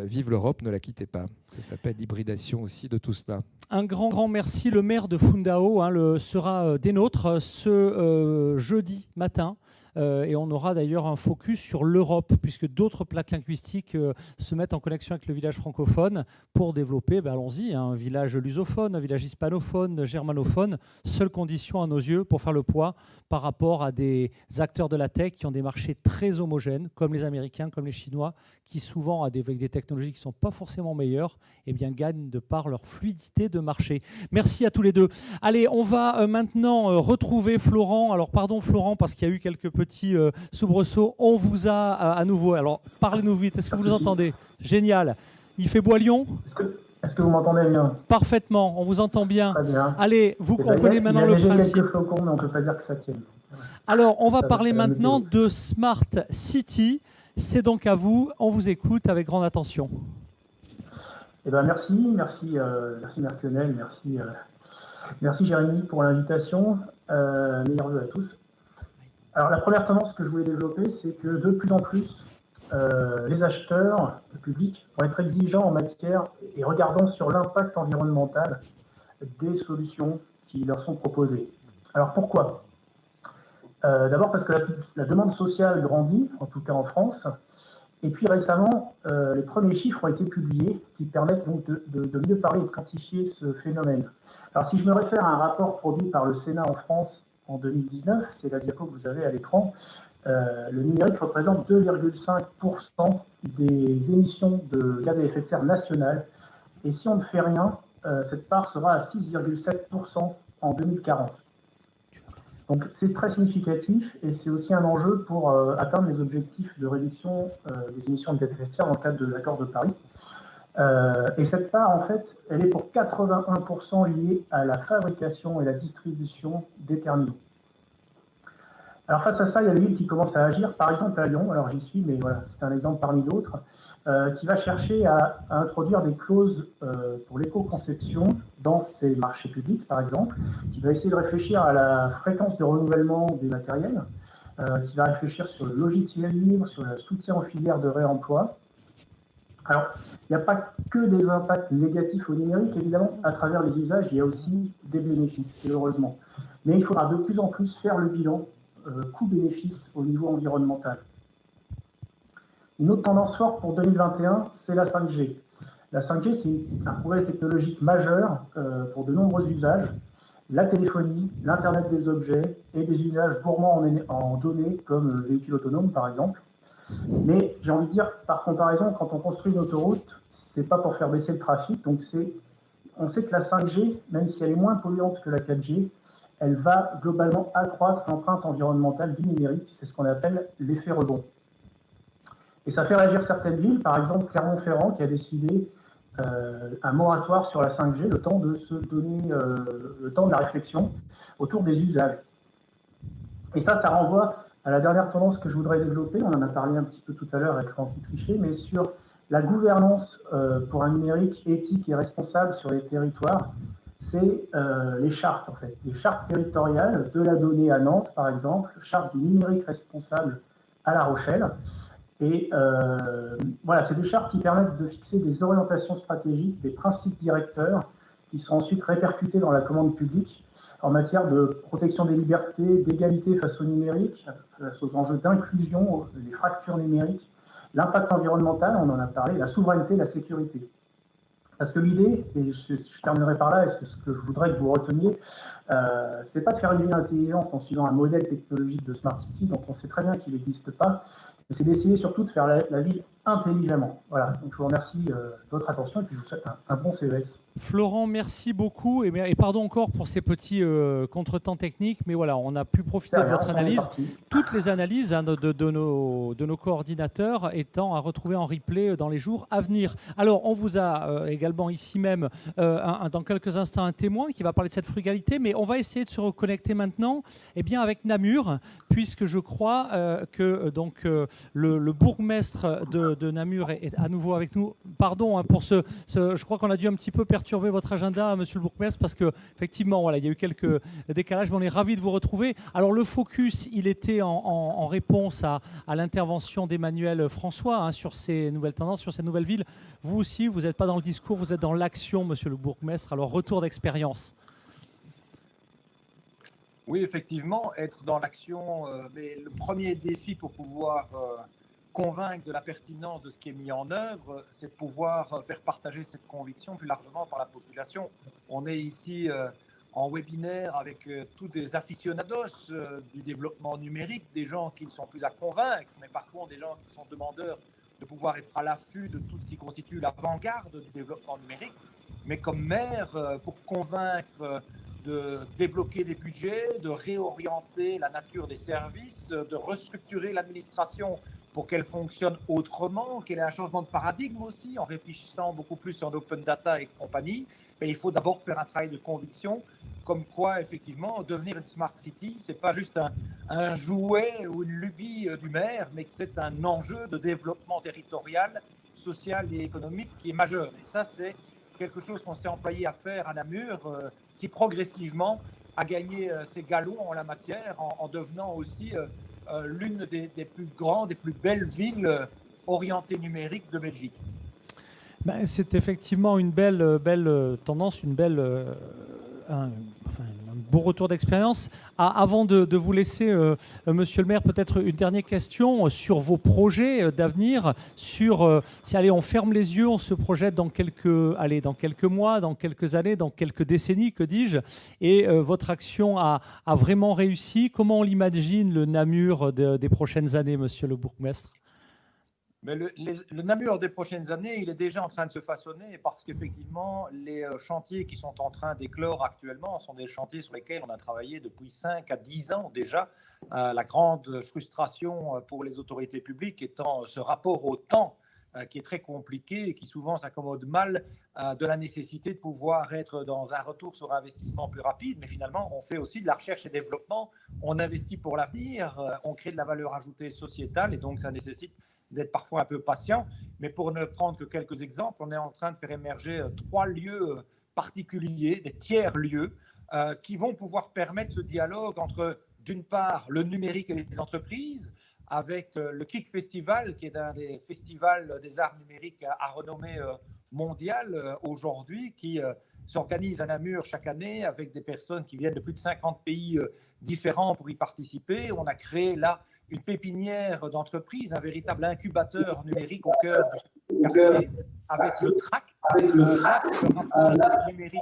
Vive l'Europe, ne la quittez pas. Ça s'appelle l'hybridation aussi de tout cela. Un grand merci. Le maire de Fundao sera des nôtres ce jeudi matin. Et on aura d'ailleurs un focus sur l'Europe, puisque d'autres plaques linguistiques se mettent en connexion avec le village francophone pour développer, allons-y, un village lusophone, un village hispanophone, germanophone. Seule condition à nos yeux pour faire le poids par rapport à des acteurs de la tech qui ont des marchés très homogènes, comme les Américains, comme les Chinois, qui souvent, avec des technologies qui ne sont pas forcément meilleures, gagnent de par leur fluidité de marché. Merci à tous les deux. Allez, on va maintenant retrouver Florent. Alors pardon Florent, parce qu'il y a eu quelques petits soubresauts. On vous a à nouveau. Alors parlez-nous vite. Est-ce que vous nous entendez? Génial. Il fait beau à Lyon? Est-ce que vous m'entendez bien? Parfaitement, on vous entend bien. Très bien. Allez, on connaît maintenant le principe. Quelques flocons, mais on ne peut pas dire que ça tienne. Alors, on va parler maintenant de Smart City. C'est donc à vous. On vous écoute avec grande attention. Merci Marc Lionel, merci Jérémy pour l'invitation. Meilleurs vœux à tous. Alors la première tendance que je voulais développer, c'est que de plus en plus, les acheteurs, le public, vont être exigeants en matière et regardant sur l'impact environnemental des solutions qui leur sont proposées. Alors pourquoi? D'abord parce que la demande sociale grandit, en tout cas en France, et puis récemment, les premiers chiffres ont été publiés qui permettent donc de mieux parler et de quantifier ce phénomène. Alors si je me réfère à un rapport produit par le Sénat en France en 2019, c'est la diapo que vous avez à l'écran, le numérique représente 2,5% des émissions de gaz à effet de serre nationales, et si on ne fait rien, cette part sera à 6,7% en 2040. Donc c'est très significatif et c'est aussi un enjeu pour atteindre les objectifs de réduction des émissions de gaz à effet de serre dans le cadre de l'accord de Paris. Et cette part, en fait, elle est pour 81% liée à la fabrication et la distribution des terminaux. Alors face à ça, il y a l'huile qui commence à agir, par exemple à Lyon, alors j'y suis, mais voilà, c'est un exemple parmi d'autres, qui va chercher à introduire des clauses pour l'éco-conception dans ses marchés publics, par exemple, qui va essayer de réfléchir à la fréquence de renouvellement des matériels, qui va réfléchir sur le logiciel libre, sur le soutien aux filières de réemploi. Alors, il n'y a pas que des impacts négatifs au numérique, évidemment, à travers les usages, il y a aussi des bénéfices, et heureusement. Mais il faudra de plus en plus faire le bilan coût-bénéfice au niveau environnemental. Une autre tendance forte pour 2021, c'est la 5G. La 5G, c'est un progrès technologique majeur pour de nombreux usages. La téléphonie, l'Internet des objets et des usages gourmands en données comme véhicules autonomes, par exemple. Mais j'ai envie de dire, par comparaison, quand on construit une autoroute, c'est pas pour faire baisser le trafic. Donc on sait que la 5G, même si elle est moins polluante que la 4G, elle va globalement accroître l'empreinte environnementale du numérique. C'est ce qu'on appelle l'effet rebond. Et ça fait réagir certaines villes, par exemple Clermont-Ferrand, qui a décidé un moratoire sur la 5G, le temps de se donner le temps de la réflexion autour des usages. Et ça renvoie à la dernière tendance que je voudrais développer. On en a parlé un petit peu tout à l'heure avec Francky Trichet, mais sur la gouvernance pour un numérique éthique et responsable sur les territoires. C'est les chartes, en fait. Les chartes territoriales de la donnée à Nantes, par exemple, charte du numérique responsable à La Rochelle. Et voilà, c'est des chartes qui permettent de fixer des orientations stratégiques, des principes directeurs qui sont ensuite répercutés dans la commande publique en matière de protection des libertés, d'égalité face au numérique, face aux enjeux d'inclusion, les fractures numériques, l'impact environnemental, on en a parlé, la souveraineté, la sécurité. Parce que l'idée, et je terminerai par là, ce que je voudrais que vous reteniez, c'est pas de faire une ville intelligente en suivant un modèle technologique de Smart City dont on sait très bien qu'il n'existe pas, mais c'est d'essayer surtout de faire la ville intelligemment. Voilà, donc je vous remercie de votre attention et puis je vous souhaite un bon CES. Florent, merci beaucoup et pardon encore pour ces petits contretemps techniques, mais voilà, on a pu profiter de votre analyse. Toutes les analyses de nos coordinateurs étant à retrouver en replay dans les jours à venir. Alors, on vous a également ici même, dans quelques instants, un témoin qui va parler de cette frugalité, mais on va essayer de se reconnecter maintenant avec Namur, puisque je crois que le bourgmestre de Namur est à nouveau avec nous. Pardon pour je crois qu'on a dû un petit peu perturber perturber votre agenda, monsieur le bourgmestre, parce qu'effectivement, voilà, il y a eu quelques décalages, mais on est ravis de vous retrouver. Alors, le focus, il était en réponse à l'intervention d'Emmanuel François hein, sur ces nouvelles tendances, sur ces nouvelles villes. Vous aussi, vous n'êtes pas dans le discours, vous êtes dans l'action, monsieur le bourgmestre. Alors, retour d'expérience. Oui, effectivement, être dans l'action, mais le premier défi pour pouvoir convaincre de la pertinence de ce qui est mis en œuvre, c'est de pouvoir faire partager cette conviction plus largement par la population. On est ici en webinaire avec tous des aficionados du développement numérique, des gens qui ne sont plus à convaincre, mais par contre des gens qui sont demandeurs de pouvoir être à l'affût de tout ce qui constitue l'avant-garde du développement numérique. Mais comme maire, pour convaincre de débloquer des budgets, de réorienter la nature des services, de restructurer l'administration pour qu'elle fonctionne autrement, qu'elle ait un changement de paradigme aussi, en réfléchissant beaucoup plus en open data et compagnie, mais il faut d'abord faire un travail de conviction, comme quoi, effectivement, devenir une smart city, ce n'est pas juste un jouet ou une lubie du maire, mais que c'est un enjeu de développement territorial, social et économique qui est majeur. Et ça, c'est quelque chose qu'on s'est employé à faire à Namur, qui progressivement a gagné ses galons en la matière, en devenant aussi l'une des plus grandes, des plus belles villes orientées numériques de Belgique. Ben, c'est effectivement une belle tendance, un beau retour d'expérience. Avant de vous laisser, monsieur le maire, peut-être une dernière question sur vos projets d'avenir. Si on ferme les yeux, on se projette dans quelques mois, dans quelques années, dans quelques décennies, que dis-je, et votre action a vraiment réussi. Comment on l'imagine, le Namur des prochaines années, monsieur le bourgmestre ? Mais le Namur des prochaines années, il est déjà en train de se façonner parce qu'effectivement, les chantiers qui sont en train d'éclore actuellement sont des chantiers sur lesquels on a travaillé depuis 5 à 10 ans déjà. La grande frustration pour les autorités publiques étant ce rapport au temps qui est très compliqué et qui souvent s'accommode mal de la nécessité de pouvoir être dans un retour sur investissement plus rapide. Mais finalement, on fait aussi de la recherche et développement, on investit pour l'avenir, on crée de la valeur ajoutée sociétale et donc ça nécessite d'être parfois un peu patient. Mais pour ne prendre que quelques exemples, on est en train de faire émerger 3 lieux particuliers, des tiers-lieux, qui vont pouvoir permettre ce dialogue entre, d'une part, le numérique et les entreprises, avec le KIC Festival, qui est un des festivals des arts numériques à renommée mondiale aujourd'hui, qui s'organise à Namur chaque année avec des personnes qui viennent de plus de 50 pays différents pour y participer. On a créé là une pépinière d'entreprise, un véritable incubateur numérique au cœur du quartier, avec le TRAC, le numérique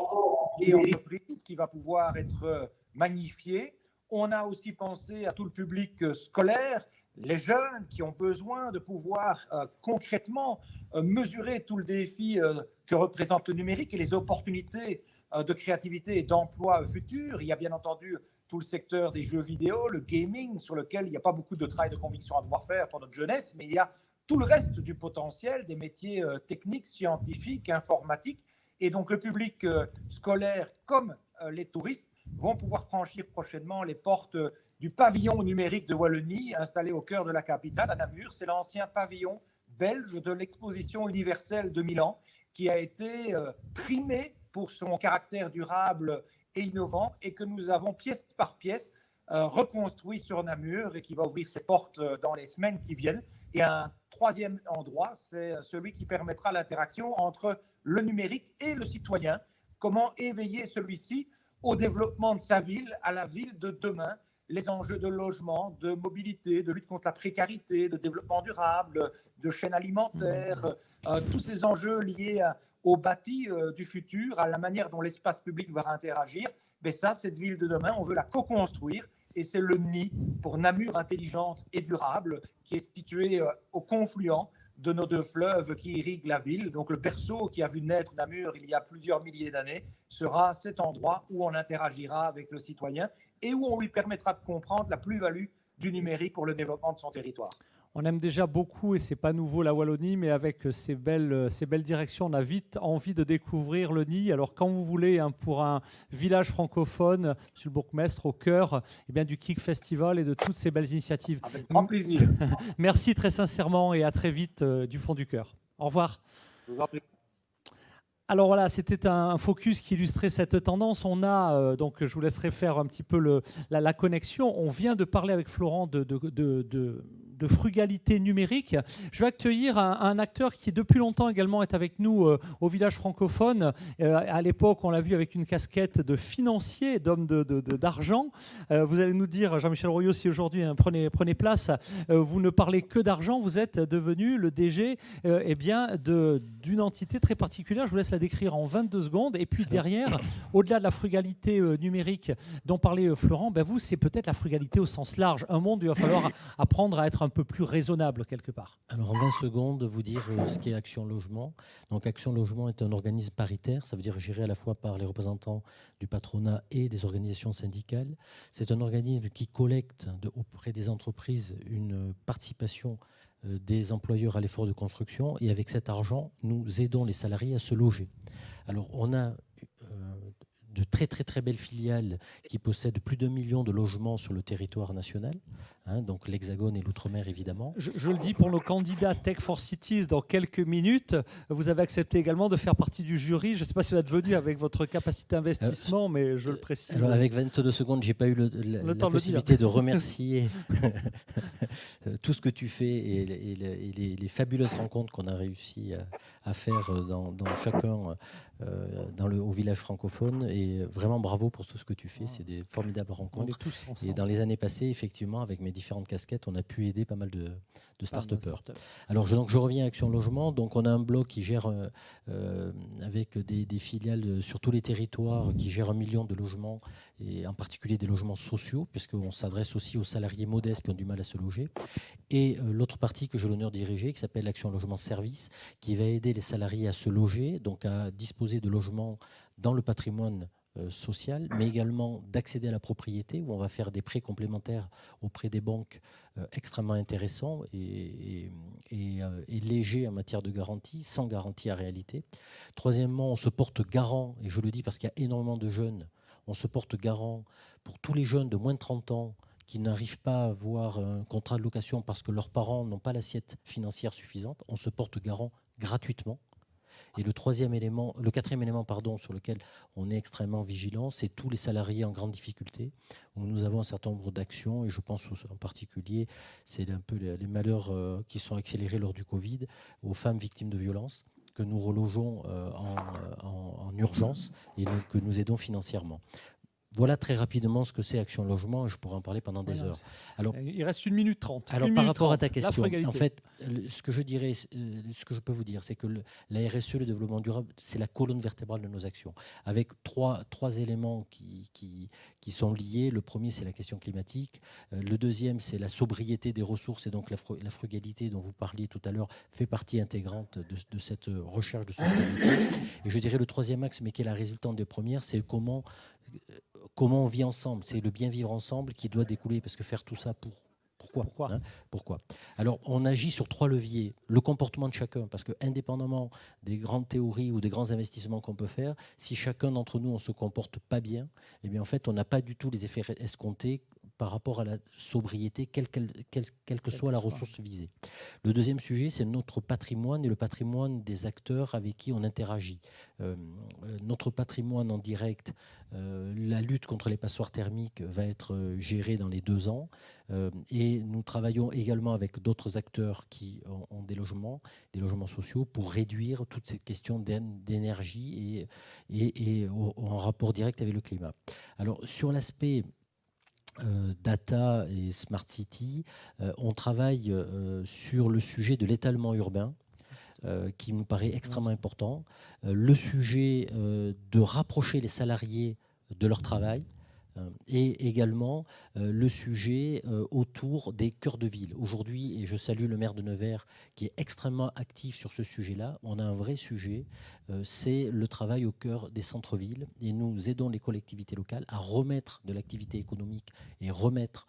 et entreprise, qui va pouvoir être magnifié. On a aussi pensé à tout le public scolaire, les jeunes qui ont besoin de pouvoir concrètement mesurer tout le défi que représente le numérique et les opportunités de créativité et d'emploi futurs. Il y a bien entendu tout le secteur des jeux vidéo, le gaming, sur lequel il n'y a pas beaucoup de travail de conviction à devoir faire pour notre jeunesse, mais il y a tout le reste du potentiel, des métiers techniques, scientifiques, informatiques. Et donc le public scolaire comme les touristes vont pouvoir franchir prochainement les portes du pavillon numérique de Wallonie, installé au cœur de la capitale, à Namur. C'est l'ancien pavillon belge de l'exposition universelle de Milan, qui a été primé pour son caractère durable et innovant, et que nous avons pièce par pièce reconstruit sur Namur et qui va ouvrir ses portes dans les semaines qui viennent. Et un troisième endroit, c'est celui qui permettra l'interaction entre le numérique et le citoyen. Comment éveiller celui-ci au développement de sa ville, à la ville de demain, les enjeux de logement, de mobilité, de lutte contre la précarité, de développement durable, de chaîne alimentaire, tous ces enjeux liés au bâti du futur, à la manière dont l'espace public va interagir. Mais ça, cette ville de demain, on veut la co-construire et c'est le nid pour Namur intelligente et durable qui est situé au confluent de nos 2 fleuves qui irriguent la ville. Donc le berceau qui a vu naître Namur il y a plusieurs milliers d'années sera cet endroit où on interagira avec le citoyen et où on lui permettra de comprendre la plus-value du numérique pour le développement de son territoire. On aime déjà beaucoup, et c'est pas nouveau la Wallonie, mais avec ces belles directions, on a vite envie de découvrir le nid. Alors quand vous voulez, hein, pour un village francophone, monsieur le bourgmestre, au cœur du KIC Festival et de toutes ces belles initiatives. Avec grand plaisir. Merci très sincèrement et à très vite du fond du cœur. Au revoir. Je vous en prie. Alors voilà, c'était un focus qui illustrait cette tendance. On a, donc je vous laisserai faire un petit peu la connexion. On vient de parler avec Florent de frugalité numérique. Je vais accueillir un acteur qui depuis longtemps également est avec nous au village francophone. À l'époque, on l'a vu avec une casquette de financier, d'homme d'argent. Vous allez nous dire, Jean-Michel Royot, si aujourd'hui, hein, prenez place, vous ne parlez que d'argent, vous êtes devenu le DG d'une entité très particulière. Je vous laisse la décrire en 22 secondes. Et puis derrière, au-delà de la frugalité numérique dont parlait Florent, vous, c'est peut-être la frugalité au sens large. Un monde où il va falloir apprendre à être un peu plus raisonnable quelque part. Alors en 20 secondes, vous dire ce qu'est Action Logement. Donc Action Logement est un organisme paritaire, ça veut dire géré à la fois par les représentants du patronat et des organisations syndicales. C'est un organisme qui collecte auprès des entreprises une participation des employeurs à l'effort de construction, et avec cet argent, nous aidons les salariés à se loger. Alors on a de très très très belles filiales qui possèdent plus d'1 million de logements sur le territoire national, hein, donc l'Hexagone et l'Outre-mer évidemment. Je le dis pour nos candidats Tech for Cities dans quelques minutes, vous avez accepté également de faire partie du jury. Je ne sais pas si vous êtes venu avec votre capacité d'investissement, mais je le précise. Alors avec 22 secondes, je n'ai pas eu la possibilité de remercier tout ce que tu fais et les fabuleuses rencontres qu'on a réussi à faire dans chacun au village francophone. Et vraiment bravo pour tout ce que tu fais, c'est des formidables rencontres. Et dans les années passées, effectivement, avec mes différentes casquettes, on a pu aider pas mal de start-upers. Alors je reviens à Action Logement. Donc on a un bloc qui gère avec des filiales sur tous les territoires, qui gère 1 million de logements, et en particulier des logements sociaux, puisqu'on s'adresse aussi aux salariés modestes qui ont du mal à se loger. Et l'autre partie que j'ai l'honneur de diriger, qui s'appelle Action Logement Service, qui va aider les salariés à se loger, donc à disposer de logements dans le patrimoine social, mais également d'accéder à la propriété, où on va faire des prêts complémentaires auprès des banques extrêmement intéressants et légers en matière de garantie, sans garantie à réalité. Troisièmement, on se porte garant, et je le dis parce qu'il y a énormément de jeunes, on se porte garant pour tous les jeunes de moins de 30 ans qui n'arrivent pas à avoir un contrat de location parce que leurs parents n'ont pas l'assiette financière suffisante. On se porte garant gratuitement. Et le quatrième élément, sur lequel on est extrêmement vigilant, c'est tous les salariés en grande difficulté, où nous avons un certain nombre d'actions, et je pense en particulier, c'est un peu les malheurs qui sont accélérés lors du Covid, aux femmes victimes de violences, que nous relogeons en urgence et que nous aidons financièrement. Voilà très rapidement ce que c'est Action Logement, et je pourrais en parler pendant des heures. Alors, il reste 1 minute 30. Alors, par rapport à ta question, en fait, ce que je peux vous dire, c'est que la RSE, le développement durable, c'est la colonne vertébrale de nos actions, avec trois éléments qui sont liés. Le premier, c'est la question climatique. Le deuxième, c'est la sobriété des ressources, et donc la frugalité dont vous parliez tout à l'heure fait partie intégrante de cette recherche de sobriété. Et je dirais le troisième axe, mais qui est la résultante des premières, c'est comment on vit ensemble. C'est le bien vivre ensemble qui doit découler, parce que faire tout ça Pourquoi ? Alors, on agit sur 3 leviers. Le comportement de chacun, parce que indépendamment des grandes théories ou des grands investissements qu'on peut faire, si chacun d'entre nous, on ne se comporte pas bien, eh bien, en fait, on n'a pas du tout les effets escomptés par rapport à la sobriété, quelle que soit la ressource visée. Le deuxième sujet, c'est notre patrimoine et le patrimoine des acteurs avec qui on interagit. Notre patrimoine en direct, la lutte contre les passoires thermiques va être gérée dans les 2 ans. Et nous travaillons également avec d'autres acteurs qui ont des logements sociaux, pour réduire toutes ces questions d'énergie et en rapport direct avec le climat. Alors, sur l'aspect data et smart city, on travaille sur le sujet de l'étalement urbain, qui nous paraît extrêmement important, le sujet de rapprocher les salariés de leur travail, et également le sujet autour des cœurs de ville. Aujourd'hui, et je salue le maire de Nevers qui est extrêmement actif sur ce sujet-là, on a un vrai sujet, c'est le travail au cœur des centres-villes, et nous aidons les collectivités locales à remettre de l'activité économique et remettre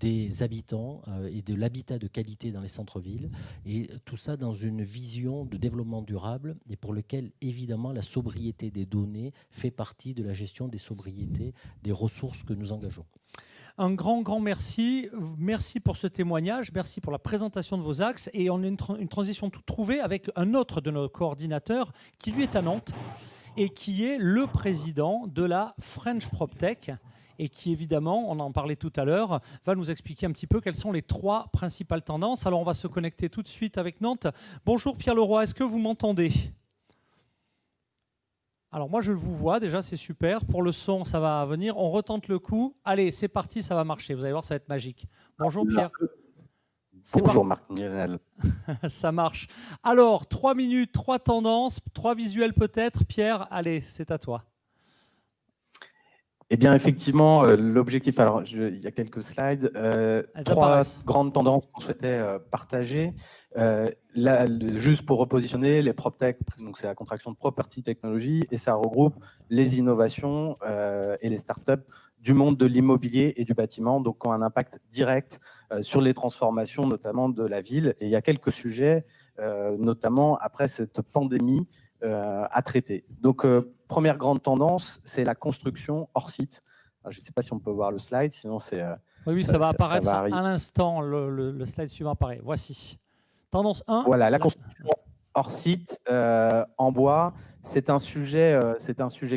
des habitants et de l'habitat de qualité dans les centres-villes, et tout ça dans une vision de développement durable, et pour lequel évidemment la sobriété des données fait partie de la gestion des sobriétés des ressources que nous engageons. Un grand merci. Merci pour ce témoignage. Merci pour la présentation de vos axes. Et on a une transition toute trouvée avec un autre de nos coordinateurs qui, lui, est à Nantes et qui est le président de la French PropTech et qui, évidemment, on en parlait tout à l'heure, va nous expliquer un petit peu quelles sont les 3 principales tendances. Alors, on va se connecter tout de suite avec Nantes. Bonjour Pierre Leroy, est-ce que vous m'entendez ? Alors moi je vous vois déjà, c'est super. Pour le son, ça va venir. On retente le coup. Allez, c'est parti, ça va marcher. Vous allez voir, ça va être magique. Bonjour Pierre. Bonjour Marc-Lionel. Ça marche. Alors, 3 minutes, 3 tendances, 3 visuels peut-être. Pierre, allez, c'est à toi. Eh bien, effectivement, l'objectif, alors il y a quelques slides, 3 grandes tendances qu'on souhaitait partager. Juste pour repositionner, les PropTech, donc c'est la contraction de Property Technology, et ça regroupe les innovations et les startups du monde de l'immobilier et du bâtiment, donc qui ont un impact direct sur les transformations, notamment de la ville. Et il y a quelques sujets, notamment après cette pandémie, à traiter. Donc, première grande tendance, c'est la construction hors site. Alors, je ne sais pas si on peut voir le slide, sinon c'est... oui, ça va apparaître à l'instant, le slide suivant apparaît. Voici. Tendance 1. Voilà, la construction hors site, en bois, c'est un sujet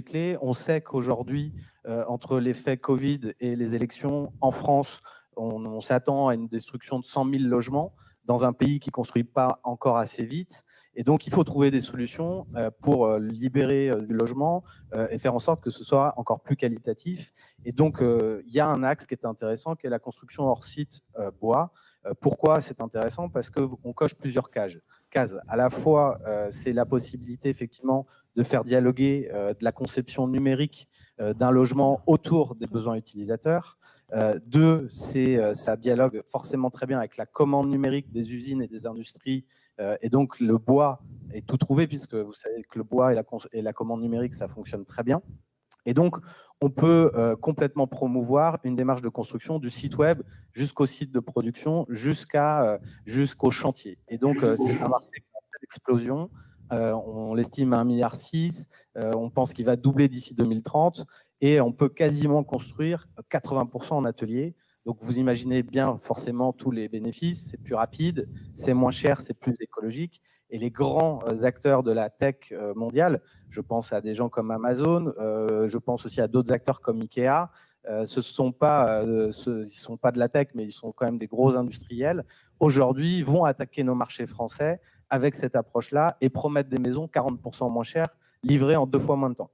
clé. On sait qu'aujourd'hui, entre l'effet Covid et les élections, en France, on s'attend à une destruction de 100 000 logements dans un pays qui ne construit pas encore assez vite. Et donc, il faut trouver des solutions pour libérer du logement et faire en sorte que ce soit encore plus qualitatif. Et donc, il y a un axe qui est intéressant, qui est la construction hors site bois. Pourquoi c'est intéressant? Parce qu'on coche plusieurs cases. À la fois, c'est la possibilité, effectivement, de faire dialoguer de la conception numérique d'un logement autour des besoins utilisateurs. 2, ça dialogue forcément très bien avec la commande numérique des usines et des industries. Et donc, le bois est tout trouvé, puisque vous savez que le bois et la commande numérique, ça fonctionne très bien. Et donc, on peut complètement promouvoir une démarche de construction du site web jusqu'au site de production, jusqu'au chantier. Et donc, c'est un marché qui est en pleine explosion. On l'estime à 1,6 milliard. On pense qu'il va doubler d'ici 2030. Et on peut quasiment construire 80% en atelier. Donc, vous imaginez bien forcément tous les bénéfices. C'est plus rapide, c'est moins cher, c'est plus écologique. Et les grands acteurs de la tech mondiale, je pense à des gens comme Amazon, je pense aussi à d'autres acteurs comme Ikea, ils ne sont pas de la tech, mais ils sont quand même des gros industriels. Aujourd'hui, vont attaquer nos marchés français avec cette approche-là et promettent des maisons 40% moins chères, livrées en 2 fois moins de temps.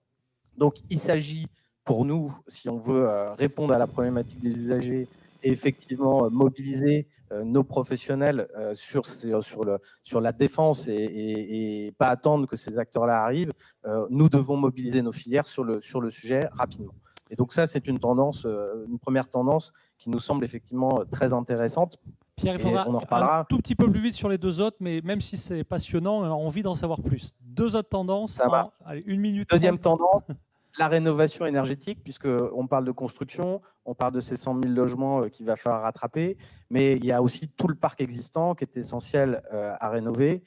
Donc, il s'agit pour nous, si on veut répondre à la problématique des usagers et effectivement mobiliser nos professionnels sur la défense et pas attendre que ces acteurs-là arrivent, nous devons mobiliser nos filières sur le sujet rapidement. Et donc ça, c'est une première tendance qui nous semble effectivement très intéressante. Pierre, il faudra un tout petit peu plus vite sur les 2 autres, mais même si c'est passionnant, on a envie d'en savoir plus. 2 autres tendances, allez, 1 minute. Deuxième tendance, la rénovation énergétique, puisqu'on parle de construction, on parle de ces 100 000 logements qu'il va falloir rattraper, mais il y a aussi tout le parc existant qui est essentiel à rénover.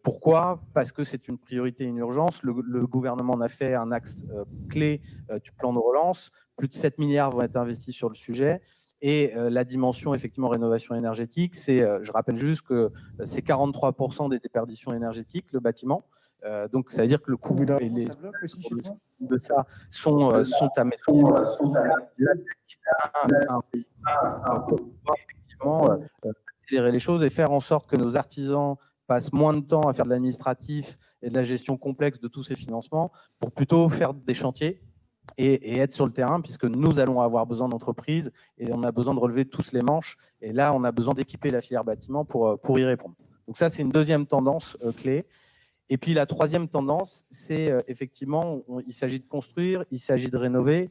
Pourquoi? Parce que c'est une priorité, une urgence. Le gouvernement en a fait un axe clé du plan de relance. Plus de 7 milliards vont être investis sur le sujet. Et la dimension, effectivement, rénovation énergétique, je rappelle juste que c'est 43% des déperditions énergétiques, le bâtiment. Donc, ça veut dire que le coût et les de ça sont à mettre pour effectivement accélérer les choses et faire en sorte que nos artisans passent moins de temps à faire de l'administratif et de la gestion complexe de tous ces financements pour plutôt faire des chantiers et être sur le terrain, puisque nous allons avoir besoin d'entreprises et on a besoin de relever tous les manches. Et là, on a besoin d'équiper la filière bâtiment pour y répondre. Donc ça, c'est une deuxième tendance clé. Et puis la troisième tendance, c'est effectivement, il s'agit de construire, il s'agit de rénover.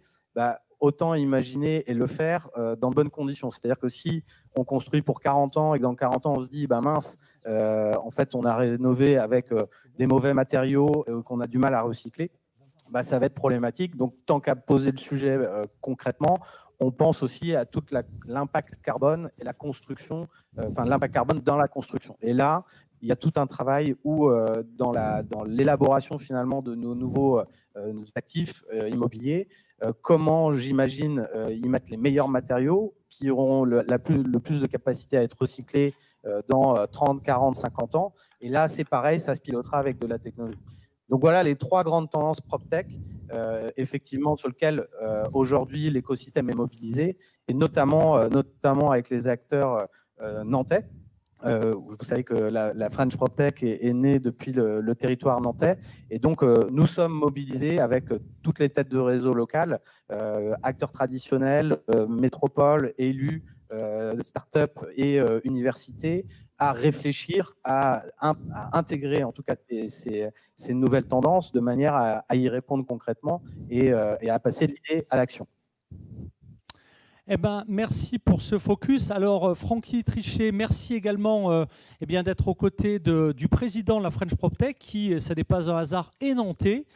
Autant imaginer et le faire dans de bonnes conditions. C'est-à-dire que si on construit pour 40 ans et que dans 40 ans, on se dit, mince, en fait, on a rénové avec des mauvais matériaux qu'on a du mal à recycler, ça va être problématique. Donc, tant qu'à poser le sujet concrètement, on pense aussi à tout l'impact carbone et la construction, l'impact carbone dans la construction. Et là, il y a tout un travail où, dans l'élaboration finalement de nos nouveaux actifs immobiliers, comment j'imagine y mettre les meilleurs matériaux qui auront le plus de capacité à être recyclés dans 30, 40, 50 ans. Et là, c'est pareil, ça se pilotera avec de la technologie. Donc voilà les 3 grandes tendances PropTech, effectivement, sur lesquelles aujourd'hui l'écosystème est mobilisé, et notamment avec les acteurs nantais. Vous savez que la French PropTech est née depuis le territoire nantais, et donc nous sommes mobilisés avec toutes les têtes de réseau locales, acteurs traditionnels, métropoles, élus, start-up et universités, à réfléchir, à intégrer en tout cas ces nouvelles tendances de manière à y répondre concrètement et à passer de l'idée à l'action. Eh ben, merci pour ce focus. Alors, Francky Trichet, merci également d'être aux côtés du président de la French PropTech, qui, ce n'est pas un hasard, est nantais.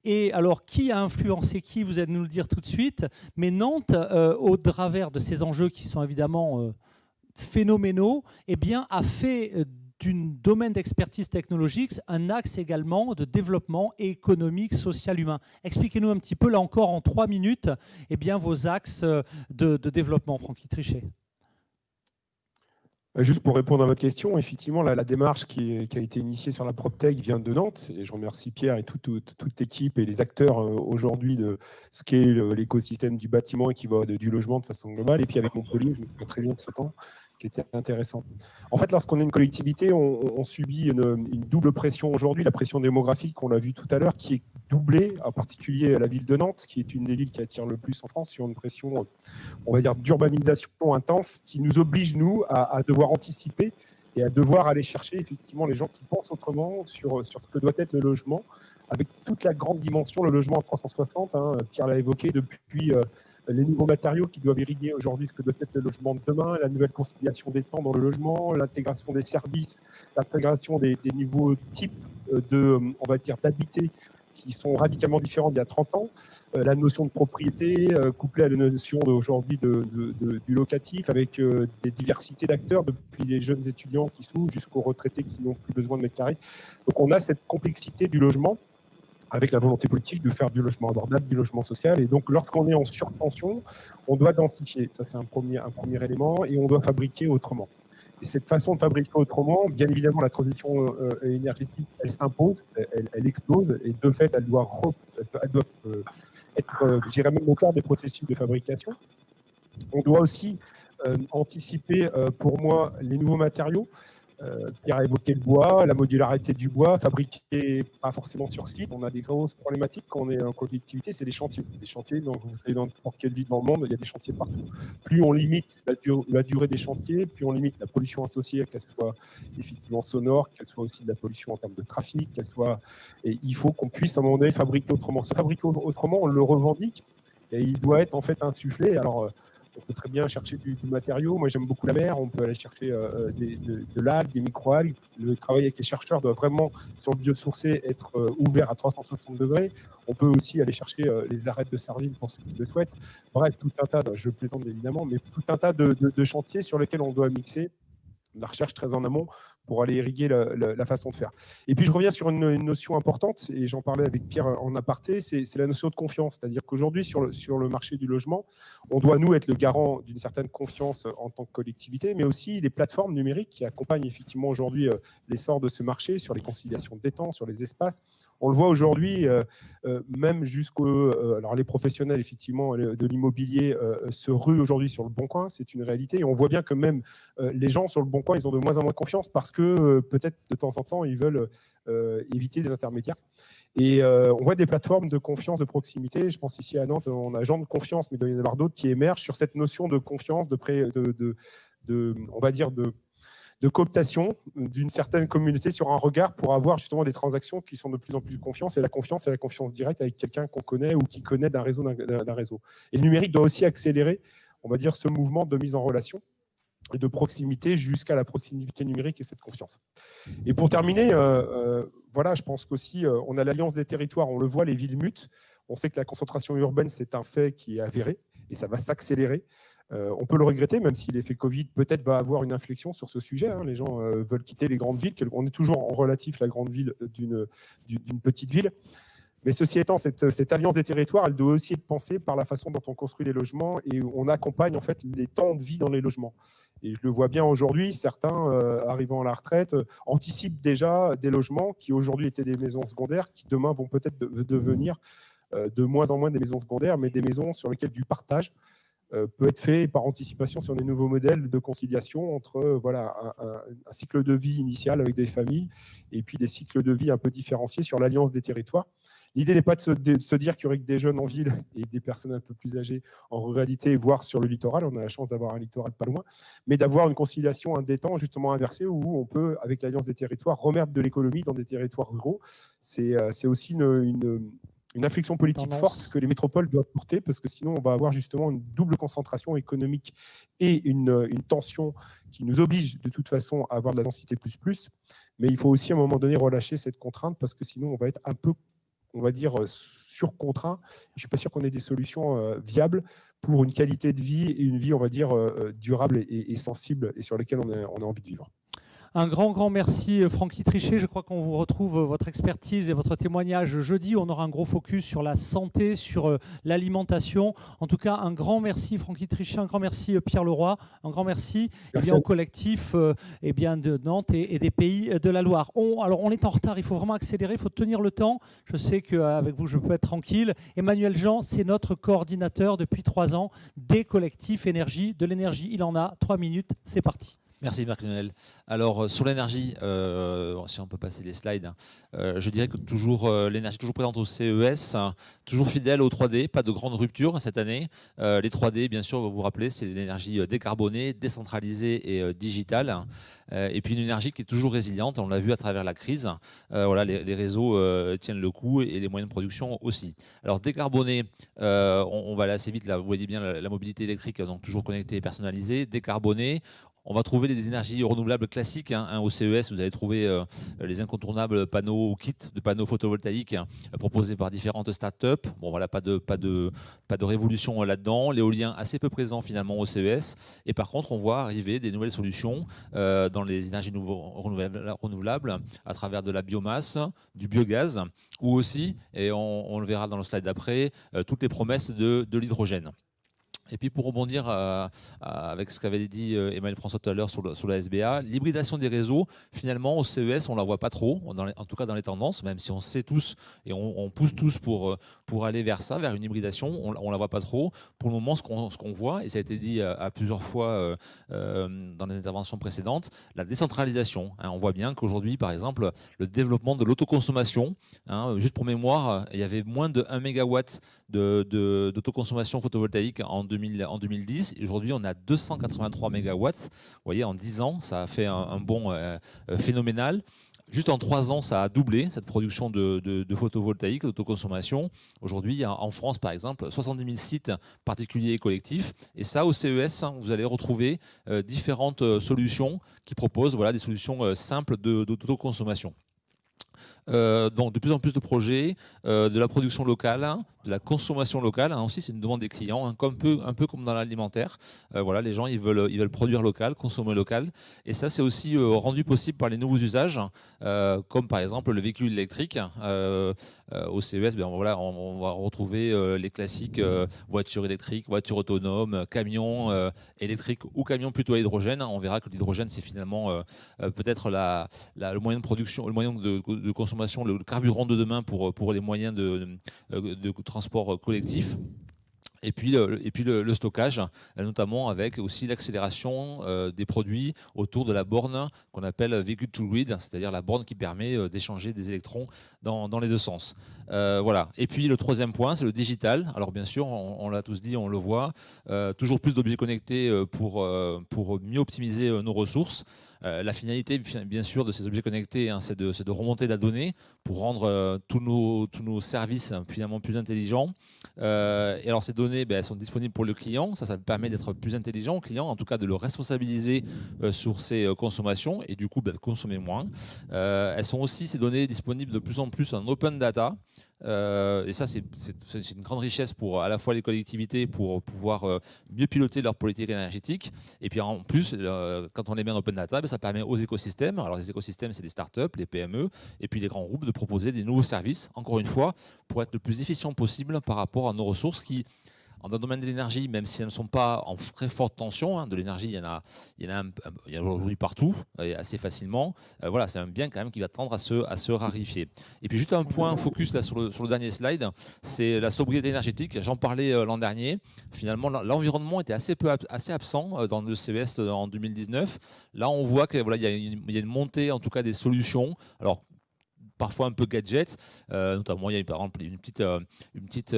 Et alors, qui a influencé qui? Vous allez nous le dire tout de suite. Mais Nantes, au travers de ces enjeux qui sont évidemment phénoménaux, a fait d'une domaine d'expertise technologique un axe également de développement économique, social, humain. Expliquez-nous un petit peu, là encore en 3 minutes, vos axes de développement, Francky Trichet. Juste pour répondre à votre question, effectivement, la démarche qui a été initiée sur la PropTech vient de Nantes. Et je remercie Pierre et toute l'équipe et les acteurs aujourd'hui de ce qu'est l'écosystème du bâtiment et qui va du logement de façon globale. Et puis avec Montpellier, je me souviens très bien de ce temps, qui était intéressant. En fait, lorsqu'on est une collectivité, on subit une double pression aujourd'hui. La pression démographique, on l'a vu tout à l'heure, qui est doublée, en particulier à la ville de Nantes, qui est une des villes qui attire le plus en France, sur une pression, on va dire, d'urbanisation intense, qui nous oblige, nous, à devoir anticiper et à devoir aller chercher effectivement les gens qui pensent autrement sur ce que doit être le logement, avec toute la grande dimension, le logement à 360, Pierre l'a évoqué, depuis les nouveaux matériaux qui doivent irriguer aujourd'hui ce que doit être le logement de demain, la nouvelle conciliation des temps dans le logement, l'intégration des services, l'intégration des nouveaux types on va dire, d'habités qui sont radicalement différents d'il y a 30 ans, la notion de propriété couplée à la notion aujourd'hui du locatif, avec des diversités d'acteurs, depuis les jeunes étudiants qui s'ouvrent jusqu'aux retraités qui n'ont plus besoin de mètres carrés. Donc on a cette complexité du logement, avec la volonté politique de faire du logement abordable, du logement social. Et donc, lorsqu'on est en surtension, on doit densifier. Ça, c'est un premier élément. Et on doit fabriquer autrement. Et cette façon de fabriquer autrement, bien évidemment, la transition énergétique, elle s'impose, elle explose. Et de fait, elle doit être, je dirais même, au cœur des processus de fabrication. On doit aussi anticiper, pour moi, les nouveaux matériaux. Pierre a évoqué le bois, la modularité du bois, fabriqué pas forcément sur site. On a des grosses problématiques quand on est en collectivité, c'est des chantiers. Des chantiers, donc vous savez, dans n'importe quelle ville dans le monde, il y a des chantiers partout. Plus on limite la durée des chantiers, plus on limite la pollution associée, qu'elle soit effectivement sonore, qu'elle soit aussi de la pollution en termes de trafic, et il faut qu'on puisse à un moment donné fabriquer autrement. Se fabriquer autrement, on le revendique, et il doit être en fait insufflé. Alors, on peut très bien chercher du matériau. Moi, j'aime beaucoup la mer. On peut aller chercher de l'algue, des micro-algues. Le travail avec les chercheurs doit vraiment, sur le biosourcé, être ouvert à 360 degrés. On peut aussi aller chercher les arêtes de sardines pour ceux qui le souhaitent. Bref, tout un tas, je plaisante évidemment, mais tout un tas de chantiers sur lesquels on doit mixer la recherche très en amont pour aller irriguer la façon de faire. Et puis, je reviens sur une notion importante, et j'en parlais avec Pierre en aparté, c'est la notion de confiance. C'est-à-dire qu'aujourd'hui, sur le marché du logement, on doit, nous, être le garant d'une certaine confiance en tant que collectivité, mais aussi les plateformes numériques qui accompagnent effectivement aujourd'hui l'essor de ce marché sur les conciliations des temps, sur les espaces. On le voit aujourd'hui, même alors les professionnels effectivement de l'immobilier se ruent aujourd'hui sur le Bon Coin, c'est une réalité. Et on voit bien que même les gens sur le Bon Coin, ils ont de moins en moins confiance parce que peut-être de temps en temps, ils veulent éviter des intermédiaires. Et on voit des plateformes de confiance, de proximité. Je pense ici à Nantes, on a Gens de Confiance, mais il doit y en avoir d'autres qui émergent sur cette notion de confiance, on va dire de cooptation d'une certaine communauté sur un regard pour avoir justement des transactions qui sont de plus en plus de confiance. Et la confiance, c'est la confiance directe avec quelqu'un qu'on connaît ou qui connaît d'un réseau. Et le numérique doit aussi accélérer, on va dire, ce mouvement de mise en relation et de proximité jusqu'à la proximité numérique et cette confiance. Et pour terminer, voilà, je pense qu'aussi, on a l'alliance des territoires, on le voit, les villes mutent. On sait que la concentration urbaine, c'est un fait qui est avéré et ça va s'accélérer. On peut le regretter, même si l'effet Covid peut-être va avoir une inflexion sur ce sujet. Hein. Les gens veulent quitter les grandes villes. On est toujours en relatif la grande ville d'une petite ville. Mais ceci étant, cette alliance des territoires, elle doit aussi être pensée par la façon dont on construit les logements et on accompagne en fait les temps de vie dans les logements. Et je le vois bien aujourd'hui, certains, arrivant à la retraite, anticipent déjà des logements qui aujourd'hui étaient des maisons secondaires, qui demain vont peut-être devenir de moins en moins des maisons secondaires, mais des maisons sur lesquelles du partage peut être fait par anticipation sur des nouveaux modèles de conciliation entre un cycle de vie initial avec des familles et puis des cycles de vie un peu différenciés sur l'alliance des territoires. L'idée n'est pas de se dire qu'il y aurait que des jeunes en ville et des personnes un peu plus âgées en ruralité, voire sur le littoral. On a la chance d'avoir un littoral pas loin, mais d'avoir une conciliation, un des temps justement inversé où on peut, avec l'alliance des territoires, remettre de l'économie dans des territoires ruraux. C'est aussi une inflexion politique forte que les métropoles doivent porter, parce que sinon on va avoir justement une double concentration économique et une tension qui nous oblige de toute façon à avoir de la densité plus. Mais il faut aussi à un moment donné relâcher cette contrainte, parce que sinon on va être un peu, on va dire, surcontrait. Je ne suis pas sûr qu'on ait des solutions viables pour une qualité de vie et une vie, on va dire, durable et sensible et sur lesquelles on a envie de vivre. Un grand merci Francky Trichet. Je crois qu'on vous retrouve votre expertise et votre témoignage jeudi. On aura un gros focus sur la santé, sur l'alimentation. En tout cas, un grand merci Francky Trichet, un grand merci Pierre Leroy, un grand merci, au collectif de Nantes et des Pays de la Loire. Alors on est en retard, il faut vraiment accélérer, il faut tenir le temps. Je sais qu'avec vous, je peux être tranquille. Emmanuel Jean, c'est notre coordinateur depuis 3 ans des collectifs énergie, de l'énergie. Il en a 3 minutes, c'est parti. Merci Marc-Lionel. Alors sur l'énergie, si on peut passer les slides, je dirais que l'énergie toujours présente au CES, toujours fidèle aux 3D, pas de grande rupture cette année. Les 3D, bien sûr, vous vous rappelez, c'est l'énergie décarbonée, décentralisée et digitale. Et puis une énergie qui est toujours résiliente, on l'a vu à travers la crise. Les réseaux tiennent le coup et les moyens de production aussi. Alors décarboné, on va aller assez vite, là, vous voyez bien la mobilité électrique, donc toujours connectée et personnalisée, décarbonée. On va trouver des énergies renouvelables classiques. Au CES, vous allez trouver les incontournables panneaux ou kits de panneaux photovoltaïques proposés par différentes startups. Bon, voilà, pas de révolution là-dedans. L'éolien assez peu présent finalement au CES. Et par contre, on voit arriver des nouvelles solutions dans les énergies renouvelables à travers de la biomasse, du biogaz, ou aussi, et on le verra dans le slide d'après, toutes les promesses de l'hydrogène. Et puis pour rebondir avec ce qu'avait dit Emmanuel François tout à l'heure sur la SBA, l'hybridation des réseaux, finalement au CES, on ne la voit pas trop, en tout cas dans les tendances, même si on sait tous et on pousse tous pour aller vers ça, vers une hybridation, on ne la voit pas trop. Pour le moment, ce qu'on voit, et ça a été dit à plusieurs fois dans les interventions précédentes, la décentralisation. On voit bien qu'aujourd'hui, par exemple, le développement de l'autoconsommation, juste pour mémoire, il y avait moins de 1 MW d'autoconsommation photovoltaïque en 2010. Aujourd'hui, on a 283 MW. Vous voyez, en 10 ans, ça a fait un bond phénoménal. Juste en 3 ans, ça a doublé cette production de photovoltaïque, d'autoconsommation. Aujourd'hui, en France, par exemple, 70 000 sites particuliers et collectifs. Et ça, au CES, vous allez retrouver différentes solutions qui proposent des solutions simples d'autoconsommation. Donc de plus en plus de projets, de la production locale, de la consommation locale, aussi c'est une demande des clients, un peu comme dans l'alimentaire. Les gens ils veulent produire local, consommer local, et ça c'est aussi rendu possible par les nouveaux usages, comme par exemple le véhicule électrique. Au CES, on va retrouver les classiques voitures électriques, voitures autonomes, camions électriques ou camions plutôt à hydrogène. On verra que l'hydrogène c'est finalement peut-être le moyen de production, le moyen de consommation, le carburant de demain pour les moyens de transport collectif. Et puis le stockage, notamment avec aussi l'accélération des produits autour de la borne qu'on appelle vehicle to grid, c'est-à-dire la borne qui permet d'échanger des électrons dans les deux sens. Et puis le troisième point, c'est le digital. Alors bien sûr, on l'a tous dit, on le voit, toujours plus d'objets connectés pour mieux optimiser nos ressources. La finalité, bien sûr, de ces objets connectés, c'est de remonter la donnée pour rendre tous nos services finalement plus intelligents. Et alors, ces données, elles sont disponibles pour le client. Ça permet d'être plus intelligent au client, en tout cas de le responsabiliser sur ses consommations et du coup de consommer moins. Elles sont aussi, ces données, disponibles de plus en plus en open data. Et ça, c'est une grande richesse pour à la fois les collectivités pour pouvoir mieux piloter leur politique énergétique. Et puis en plus, quand on les met en open data, ça permet aux écosystèmes, alors les écosystèmes, c'est les startups, les PME, et puis les grands groupes, de proposer des nouveaux services, encore une fois, pour être le plus efficient possible par rapport à nos ressources qui, dans le domaine de l'énergie, même si elles ne sont pas en très forte tension, de l'énergie, il y en a aujourd'hui partout, et assez facilement. Voilà, c'est un bien quand même qui va tendre à se raréfier. Et puis juste un point focus là, sur le dernier slide, c'est la sobriété énergétique. J'en parlais l'an dernier. Finalement, l'environnement était assez absent dans le CES en 2019. Là, on voit qu'il voilà, y a une montée, en tout cas, des solutions. Alors, parfois un peu gadget, notamment il y a par exemple une petite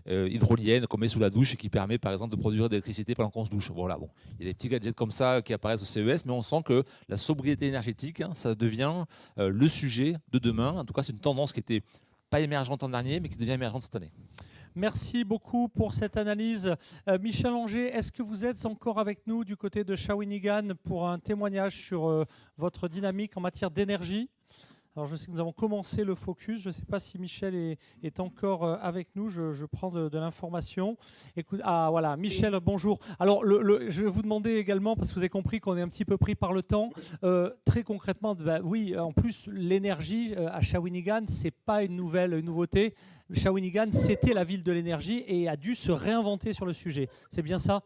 hydrolienne qu'on met sous la douche et qui permet par exemple de produire de l'électricité pendant qu'on se douche. Voilà, bon, il y a des petits gadgets comme ça qui apparaissent au CES, mais on sent que la sobriété énergétique, ça devient le sujet de demain. En tout cas, c'est une tendance qui n'était pas émergente l'an dernier, mais qui devient émergente cette année. Merci beaucoup pour cette analyse. Michel Anger, est-ce que vous êtes encore avec nous du côté de Shawinigan pour un témoignage sur votre dynamique en matière d'énergie ? Alors, je sais que nous avons commencé le focus. Je ne sais pas si Michel est encore avec nous. Je prends de l'information. Voilà, Michel, bonjour. Alors, je vais vous demander également, parce que vous avez compris qu'on est un petit peu pris par le temps, très concrètement, oui, en plus, l'énergie à Shawinigan, ce n'est pas une nouveauté. Shawinigan, c'était la ville de l'énergie et a dû se réinventer sur le sujet. C'est bien ça ?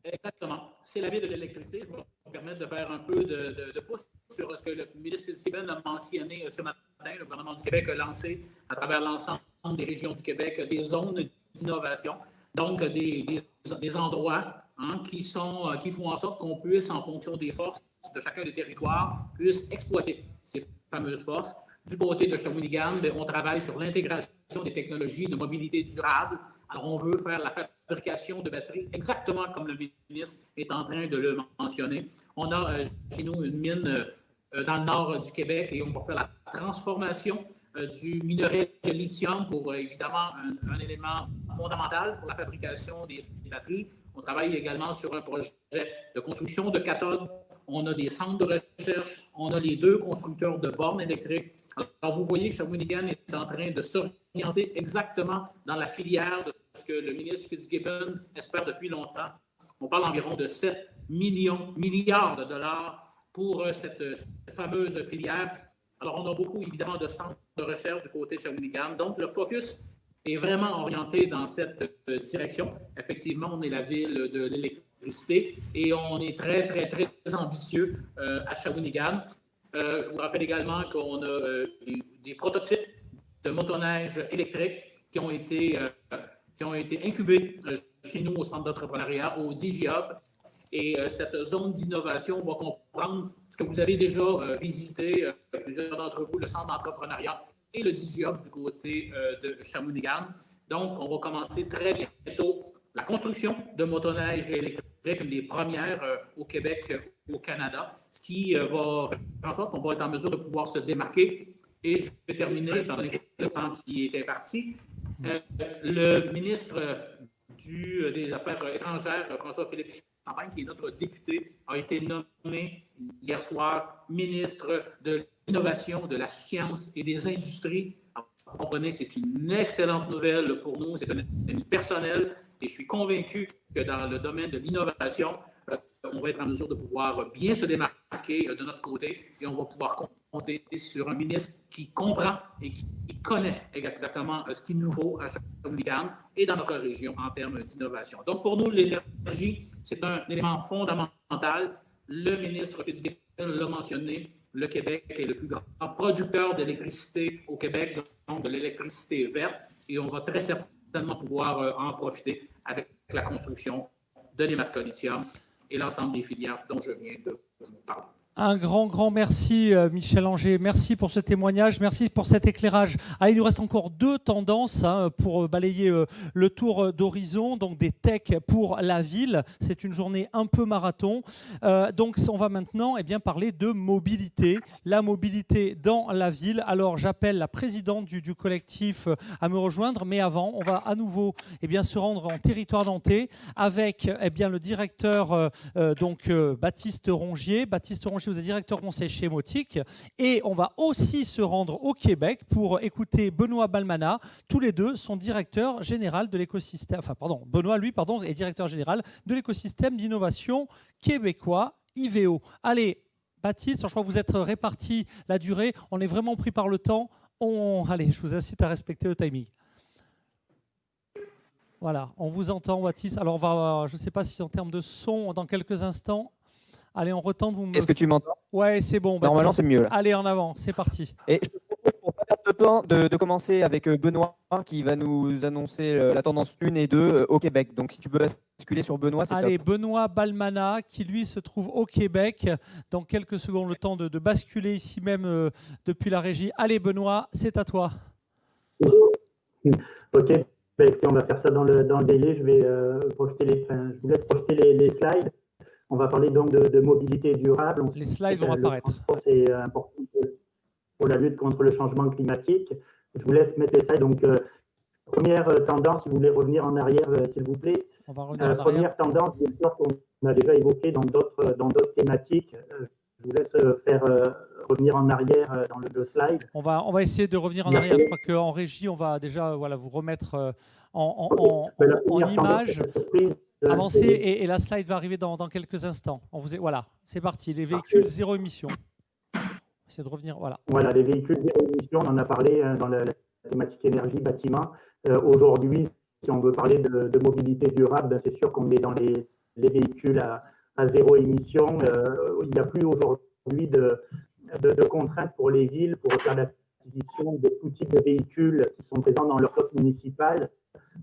Exactement. C'est la ville de l'électricité. Je vais vous permettre de faire un peu de pouce sur ce que le ministre Fitzgibbon a mentionné ce matin. Le gouvernement du Québec a lancé, à travers l'ensemble des régions du Québec, des zones d'innovation. Donc, des endroits qui font en sorte qu'on puisse, en fonction des forces de chacun des territoires, puisse exploiter ces fameuses forces. Du côté de Shawinigan, on travaille sur l'intégration des technologies de mobilité durable. Alors, on veut faire la fabrication de batteries exactement comme le ministre est en train de le mentionner. On a chez nous une mine dans le nord du Québec et on va faire la transformation du minerai de lithium pour évidemment un élément fondamental pour la fabrication des batteries. On travaille également sur un projet de construction de cathodes. On a des centres de recherche. On a les 2 constructeurs de bornes électriques. Alors, vous voyez que Shawinigan est en train de s'orienter exactement dans la filière de ce que le ministre Fitzgibbon espère depuis longtemps. On parle environ de 7 milliards de dollars pour cette fameuse filière. Alors, on a beaucoup, évidemment, de centres de recherche du côté de Shawinigan. Donc, le focus est vraiment orienté dans cette direction. Effectivement, on est la ville de l'électricité et on est très, très, très ambitieux à Shawinigan. Je vous rappelle également qu'on a des prototypes de motoneige électrique qui ont été incubés chez nous au centre d'entrepreneuriat, au DigiHub. Et cette zone d'innovation va comprendre ce que vous avez déjà visité, plusieurs d'entre vous, le centre d'entrepreneuriat et le DigiHub du côté de Shawinigan. Donc, on va commencer très bientôt la construction de motoneige électrique, une des premières au Québec, au Canada, ce qui va faire en sorte qu'on va être en mesure de pouvoir se démarquer. Et je vais terminer, dans le temps qui est imparti. Le ministre des Affaires étrangères, François-Philippe Champagne, qui est notre député, a été nommé hier soir ministre de l'Innovation, de la Science et des Industries. Alors, vous comprenez, c'est une excellente nouvelle pour nous, c'est un ami personnel et je suis convaincu que dans le domaine de l'innovation, on va être en mesure de pouvoir bien se démarquer de notre côté et on va pouvoir compter sur un ministre qui comprend et qui connaît exactement ce qu'il nous faut à Shawinigan et dans notre région en termes d'innovation. Donc, pour nous, l'énergie, c'est un élément fondamental. Le ministre Fitzgibbon l'a mentionné, le Québec est le plus grand producteur d'électricité au Québec, donc de l'électricité verte, et on va très certainement pouvoir en profiter avec la construction de l'Imasco Lithium et l'ensemble des filières dont je viens de vous parler. Un grand merci Michel Anger, merci pour ce témoignage, merci pour cet éclairage. Allez, il nous reste encore 2 tendances pour balayer le tour d'horizon, donc des techs pour la ville. C'est une journée un peu marathon. Donc on va maintenant parler de mobilité, la mobilité dans la ville. Alors j'appelle la présidente du collectif à me rejoindre, mais avant on va à nouveau se rendre en territoire nantais avec le directeur Baptiste Rongier. Baptiste Rongier, Béranger, vous êtes directeur conseil chez Motic. Et on va aussi se rendre au Québec pour écouter Benoît Balmana. Tous les deux sont directeurs général de l'écosystème. Enfin, pardon, Benoît, lui, pardon, est directeur général de l'écosystème d'innovation québécois, IVO. Allez, Baptiste, je crois que vous êtes répartis la durée. On est vraiment pris par le temps. Allez, je vous incite à respecter le timing. Voilà, on vous entend, Baptiste. Alors, je ne sais pas si en termes de son, dans quelques instants. Allez, on retente. Est-ce que tu m'entends? Ouais, c'est bon. Baptiste. Normalement, c'est mieux. Là. Allez, en avant, c'est parti. Et je te propose, pour ne pas perdre de temps, de commencer avec Benoît, qui va nous annoncer la tendance 1 et 2 au Québec. Donc, si tu peux basculer sur Benoît, c'est top. Allez, Benoît Balmana, qui lui se trouve au Québec. Dans quelques secondes, le temps de basculer ici même depuis la régie. Allez, Benoît, c'est à toi. Ok. On va faire ça dans le délai. Je vous laisse projeter les slides. On va parler donc de mobilité durable. Les slides vont apparaître. C'est important pour la lutte contre le changement climatique. Je vous laisse mettre les slides. Donc, première tendance, si vous voulez revenir en arrière, s'il vous plaît. On va revenir en arrière. Première tendance, bien sûr, qu'on a déjà évoquée dans d'autres thématiques. Je vous laisse faire revenir en arrière dans le slide. On va essayer de revenir en arrière. Je crois qu'en régie, on va déjà vous remettre en image. Avancer et la slide va arriver dans quelques instants. Voilà, c'est parti. Les véhicules zéro émission. C'est de revenir. Voilà, les véhicules zéro émission, on en a parlé dans la thématique énergie, bâtiment. Aujourd'hui, si on veut parler de mobilité durable, c'est sûr qu'on est dans les véhicules à zéro émission. Il n'y a plus aujourd'hui de contraintes pour les villes pour faire l'acquisition de tout type de véhicules qui sont présents dans leur flotte municipale.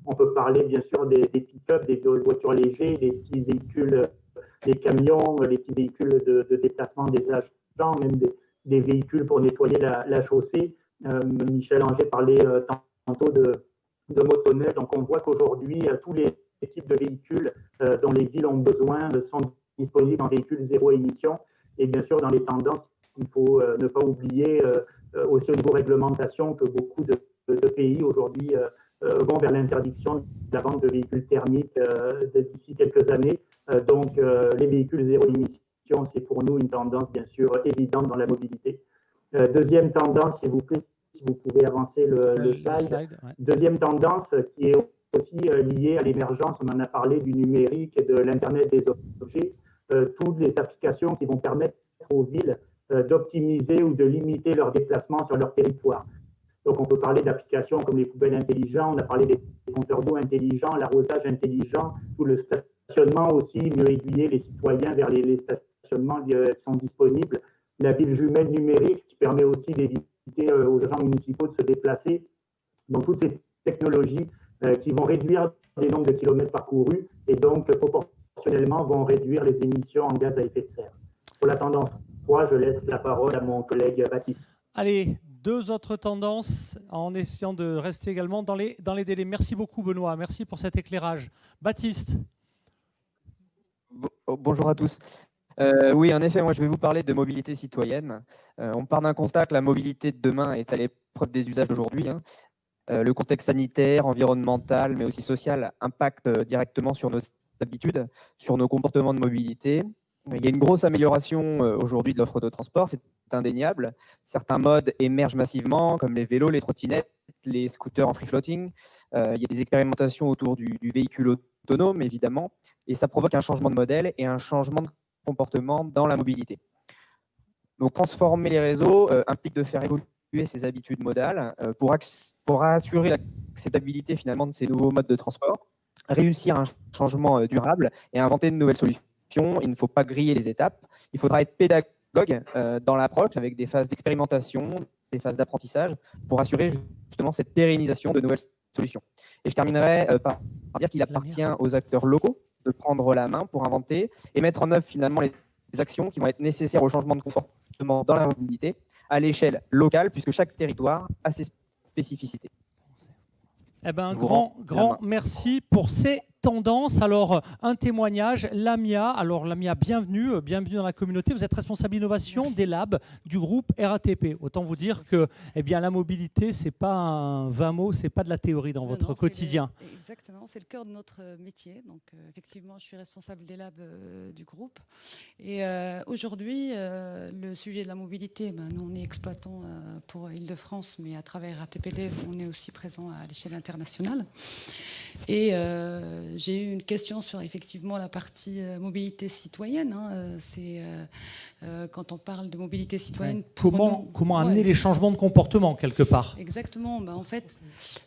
On peut parler bien sûr des pick-up, des voitures légères, des petits véhicules, des camions, les petits véhicules de déplacement des agents, même des véhicules pour nettoyer la chaussée. Michel Anger parlait tantôt de motoneiges. Donc on voit qu'aujourd'hui, tous les types de véhicules dont les villes ont besoin sont disponibles en véhicules zéro émission. Et bien sûr, dans les tendances, il faut ne pas oublier aussi au niveau réglementation que beaucoup de pays aujourd'hui vont vers l'interdiction de la vente de véhicules thermiques d'ici quelques années. Donc, les véhicules zéro émission, c'est pour nous une tendance, bien sûr, évidente dans la mobilité. Deuxième tendance, s'il vous plaît, si vous pouvez avancer le slide. Ouais. Deuxième tendance qui est aussi liée à l'émergence, on en a parlé, du numérique et de l'Internet des objets. Toutes les applications qui vont permettre aux villes d'optimiser ou de limiter leurs déplacements sur leur territoire. Donc, on peut parler d'applications comme les poubelles intelligentes, on a parlé des compteurs d'eau intelligents, l'arrosage intelligent, tout le stationnement aussi, mieux aiguiller les citoyens vers les stationnements qui sont disponibles. La ville jumelle numérique qui permet aussi d'éviter aux agents municipaux de se déplacer. Donc, toutes ces technologies qui vont réduire les nombres de kilomètres parcourus et donc, proportionnellement, vont réduire les émissions en gaz à effet de serre. Pour la tendance 3, je laisse la parole à mon collègue Baptiste. Allez, deux autres tendances en essayant de rester également dans les délais. Merci beaucoup, Benoît. Merci pour cet éclairage. Baptiste. Bonjour à tous. Oui, en effet, moi, je vais vous parler de mobilité citoyenne. On part d'un constat que la mobilité de demain est à l'épreuve des usages d'aujourd'hui. Le contexte sanitaire, environnemental, mais aussi social impacte directement sur nos habitudes, sur nos comportements de mobilité. Il y a une grosse amélioration aujourd'hui de l'offre de transport, c'est indéniable. Certains modes émergent massivement, comme les vélos, les trottinettes, les scooters en free floating. Il y a des expérimentations autour du véhicule autonome, évidemment, et ça provoque un changement de modèle et un changement de comportement dans la mobilité. Donc, transformer les réseaux implique de faire évoluer ces habitudes modales pour assurer l'acceptabilité finalement de ces nouveaux modes de transport, réussir un changement durable et inventer de nouvelles solutions. Il ne faut pas griller les étapes. Il faudra être pédagogue dans l'approche avec des phases d'expérimentation, des phases d'apprentissage pour assurer justement cette pérennisation de nouvelles solutions. Et je terminerai par dire qu'il appartient aux acteurs locaux de prendre la main pour inventer et mettre en œuvre finalement les actions qui vont être nécessaires au changement de comportement dans la mobilité à l'échelle locale, puisque chaque territoire a ses spécificités. Eh ben, grand merci pour ces tendances. Alors, un témoignage, Lamia. Alors, Lamia, bienvenue dans la communauté. Vous êtes responsable innovation des labs du groupe RATP. Autant vous dire que la mobilité, ce n'est pas un 20 mots, ce n'est pas de la théorie dans votre quotidien. Exactement, c'est le cœur de notre métier. Donc, effectivement, je suis responsable des labs du groupe. Et aujourd'hui, le sujet de la mobilité, nous, on est exploitant pour Île-de-France, mais à travers RATPD, on est aussi présent à l'échelle internationale. Et j'ai eu une question sur effectivement la partie mobilité citoyenne. C'est quand on parle de mobilité citoyenne. Comment amener les changements de comportement quelque part? Exactement. En fait,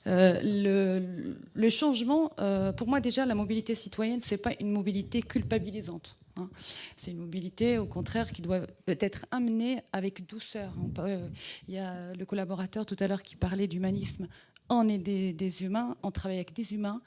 le changement, pour moi déjà, la mobilité citoyenne, c'est pas une mobilité culpabilisante. C'est une mobilité, au contraire, qui doit être amenée avec douceur. Il y a le collaborateur tout à l'heure qui parlait d'humanisme. On est des humains, on travaille avec des humains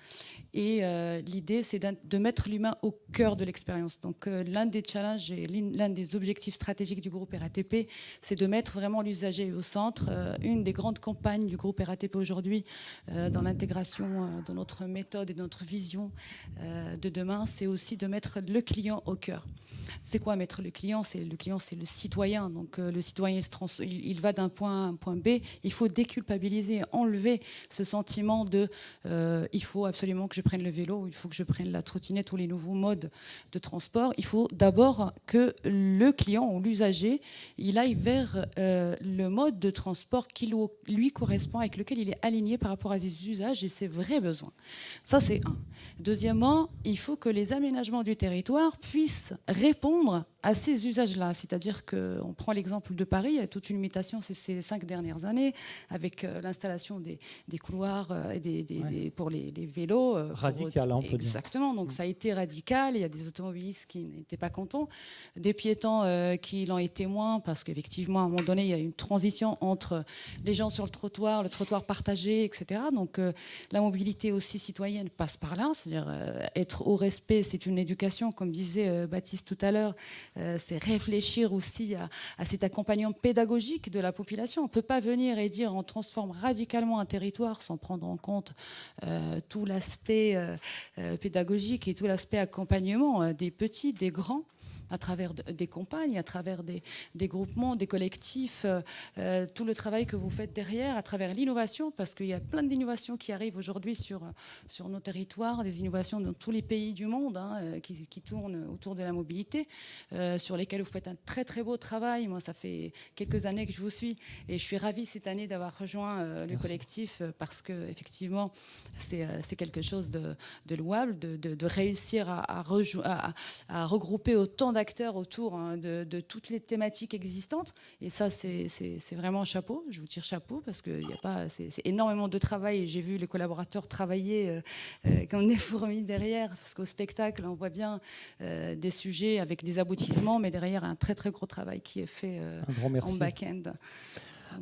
et l'idée c'est de mettre l'humain au cœur de l'expérience. Donc l'un des challenges et l'un des objectifs stratégiques du groupe RATP, c'est de mettre vraiment l'usager au centre. Une des grandes campagnes du groupe RATP aujourd'hui dans l'intégration de notre méthode et de notre vision de demain, c'est aussi de mettre le client au cœur. C'est quoi mettre le client? Le client, c'est le citoyen. Donc le citoyen, il va d'un point A à un point B. Il faut déculpabiliser, enlever ce sentiment de il faut absolument que je prenne le vélo, il faut que je prenne la trottinette ou les nouveaux modes de transport. Il faut d'abord que le client ou l'usager, il aille vers le mode de transport qui lui correspond, avec lequel il est aligné par rapport à ses usages et ses vrais besoins. Ça, c'est un. Deuxièmement, il faut que les aménagements du territoire puissent répondre à ces usages-là. C'est-à-dire qu'on prend l'exemple de Paris, il y a toute une mutation ces 5 dernières années, avec l'installation des couloirs pour les vélos. Radical, on peut dire. Exactement, donc ça a été radical, il y a des automobilistes qui n'étaient pas contents, des piétons qui l'ont été moins, parce qu'effectivement, à un moment donné, il y a une transition entre les gens sur le trottoir partagé, etc. Donc la mobilité aussi citoyenne passe par là, c'est-à-dire être au respect, c'est une éducation, comme disait Baptiste tout à l'heure, c'est réfléchir aussi à cet accompagnement pédagogique de la population. On ne peut pas venir et dire on transforme radicalement un territoire sans prendre en compte tout l'aspect pédagogique et tout l'aspect accompagnement des petits, des grands, à travers des campagnes, à travers des groupements, des collectifs, tout le travail que vous faites derrière, à travers l'innovation, parce qu'il y a plein d'innovations qui arrivent aujourd'hui sur nos territoires, des innovations dans tous les pays du monde qui tournent autour de la mobilité, sur lesquelles vous faites un très très beau travail. Moi, ça fait quelques années que je vous suis et je suis ravie cette année d'avoir rejoint le collectif parce qu'effectivement, c'est quelque chose de louable, de réussir à regrouper autant d'acteurs autour de toutes les thématiques existantes. Et ça, c'est vraiment un chapeau. Je vous tire chapeau parce que c'est énormément de travail. Et j'ai vu les collaborateurs travailler comme des fourmis derrière, parce qu'au spectacle, on voit bien des sujets avec des aboutissements, mais derrière, un très, très gros travail qui est fait en back-end.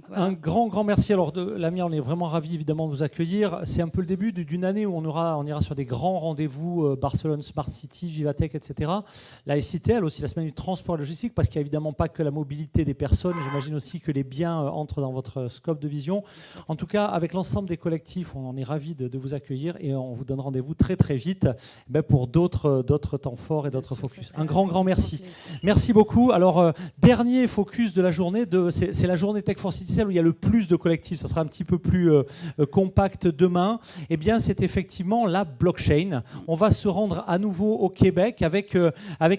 Voilà. Un grand merci. Alors, Lamia, on est vraiment ravis évidemment de vous accueillir. C'est un peu le début d'une année où on ira sur des grands rendez-vous, Barcelone Smart City, Vivatech, etc. La SIT, elle aussi, la semaine du transport et logistique, parce qu'il n'y a évidemment pas que la mobilité des personnes. J'imagine aussi que les biens entrent dans votre scope de vision. En tout cas, avec l'ensemble des collectifs, on est ravis de vous accueillir et on vous donne rendez-vous très très vite pour d'autres temps forts et d'autres focus. Un grand merci. Merci beaucoup. Alors, dernier focus de la journée, c'est la journée Tech for City, celle où il y a le plus de collectifs. Ça sera un petit peu plus compact demain. Eh bien, c'est effectivement la blockchain. On va se rendre à nouveau au Québec avec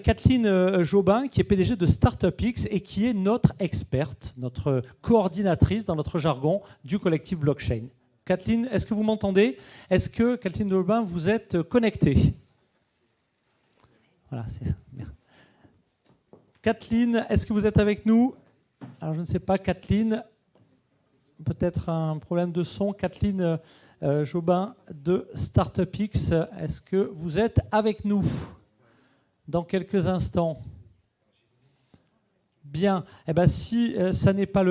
Kathleen Jobin, qui est PDG de StartupX et qui est notre experte, notre coordinatrice dans notre jargon du collectif blockchain. Kathleen, est-ce que vous m'entendez? Est-ce que, Kathleen Jobin, vous êtes connectée? Voilà, c'est bien. Kathleen, est-ce que vous êtes avec nous? Alors, je ne sais pas, Kathleen, peut-être un problème de son. Kathleen Jobin de StartupX, est-ce que vous êtes avec nous dans quelques instants? Bien. Eh bien, si ça n'est pas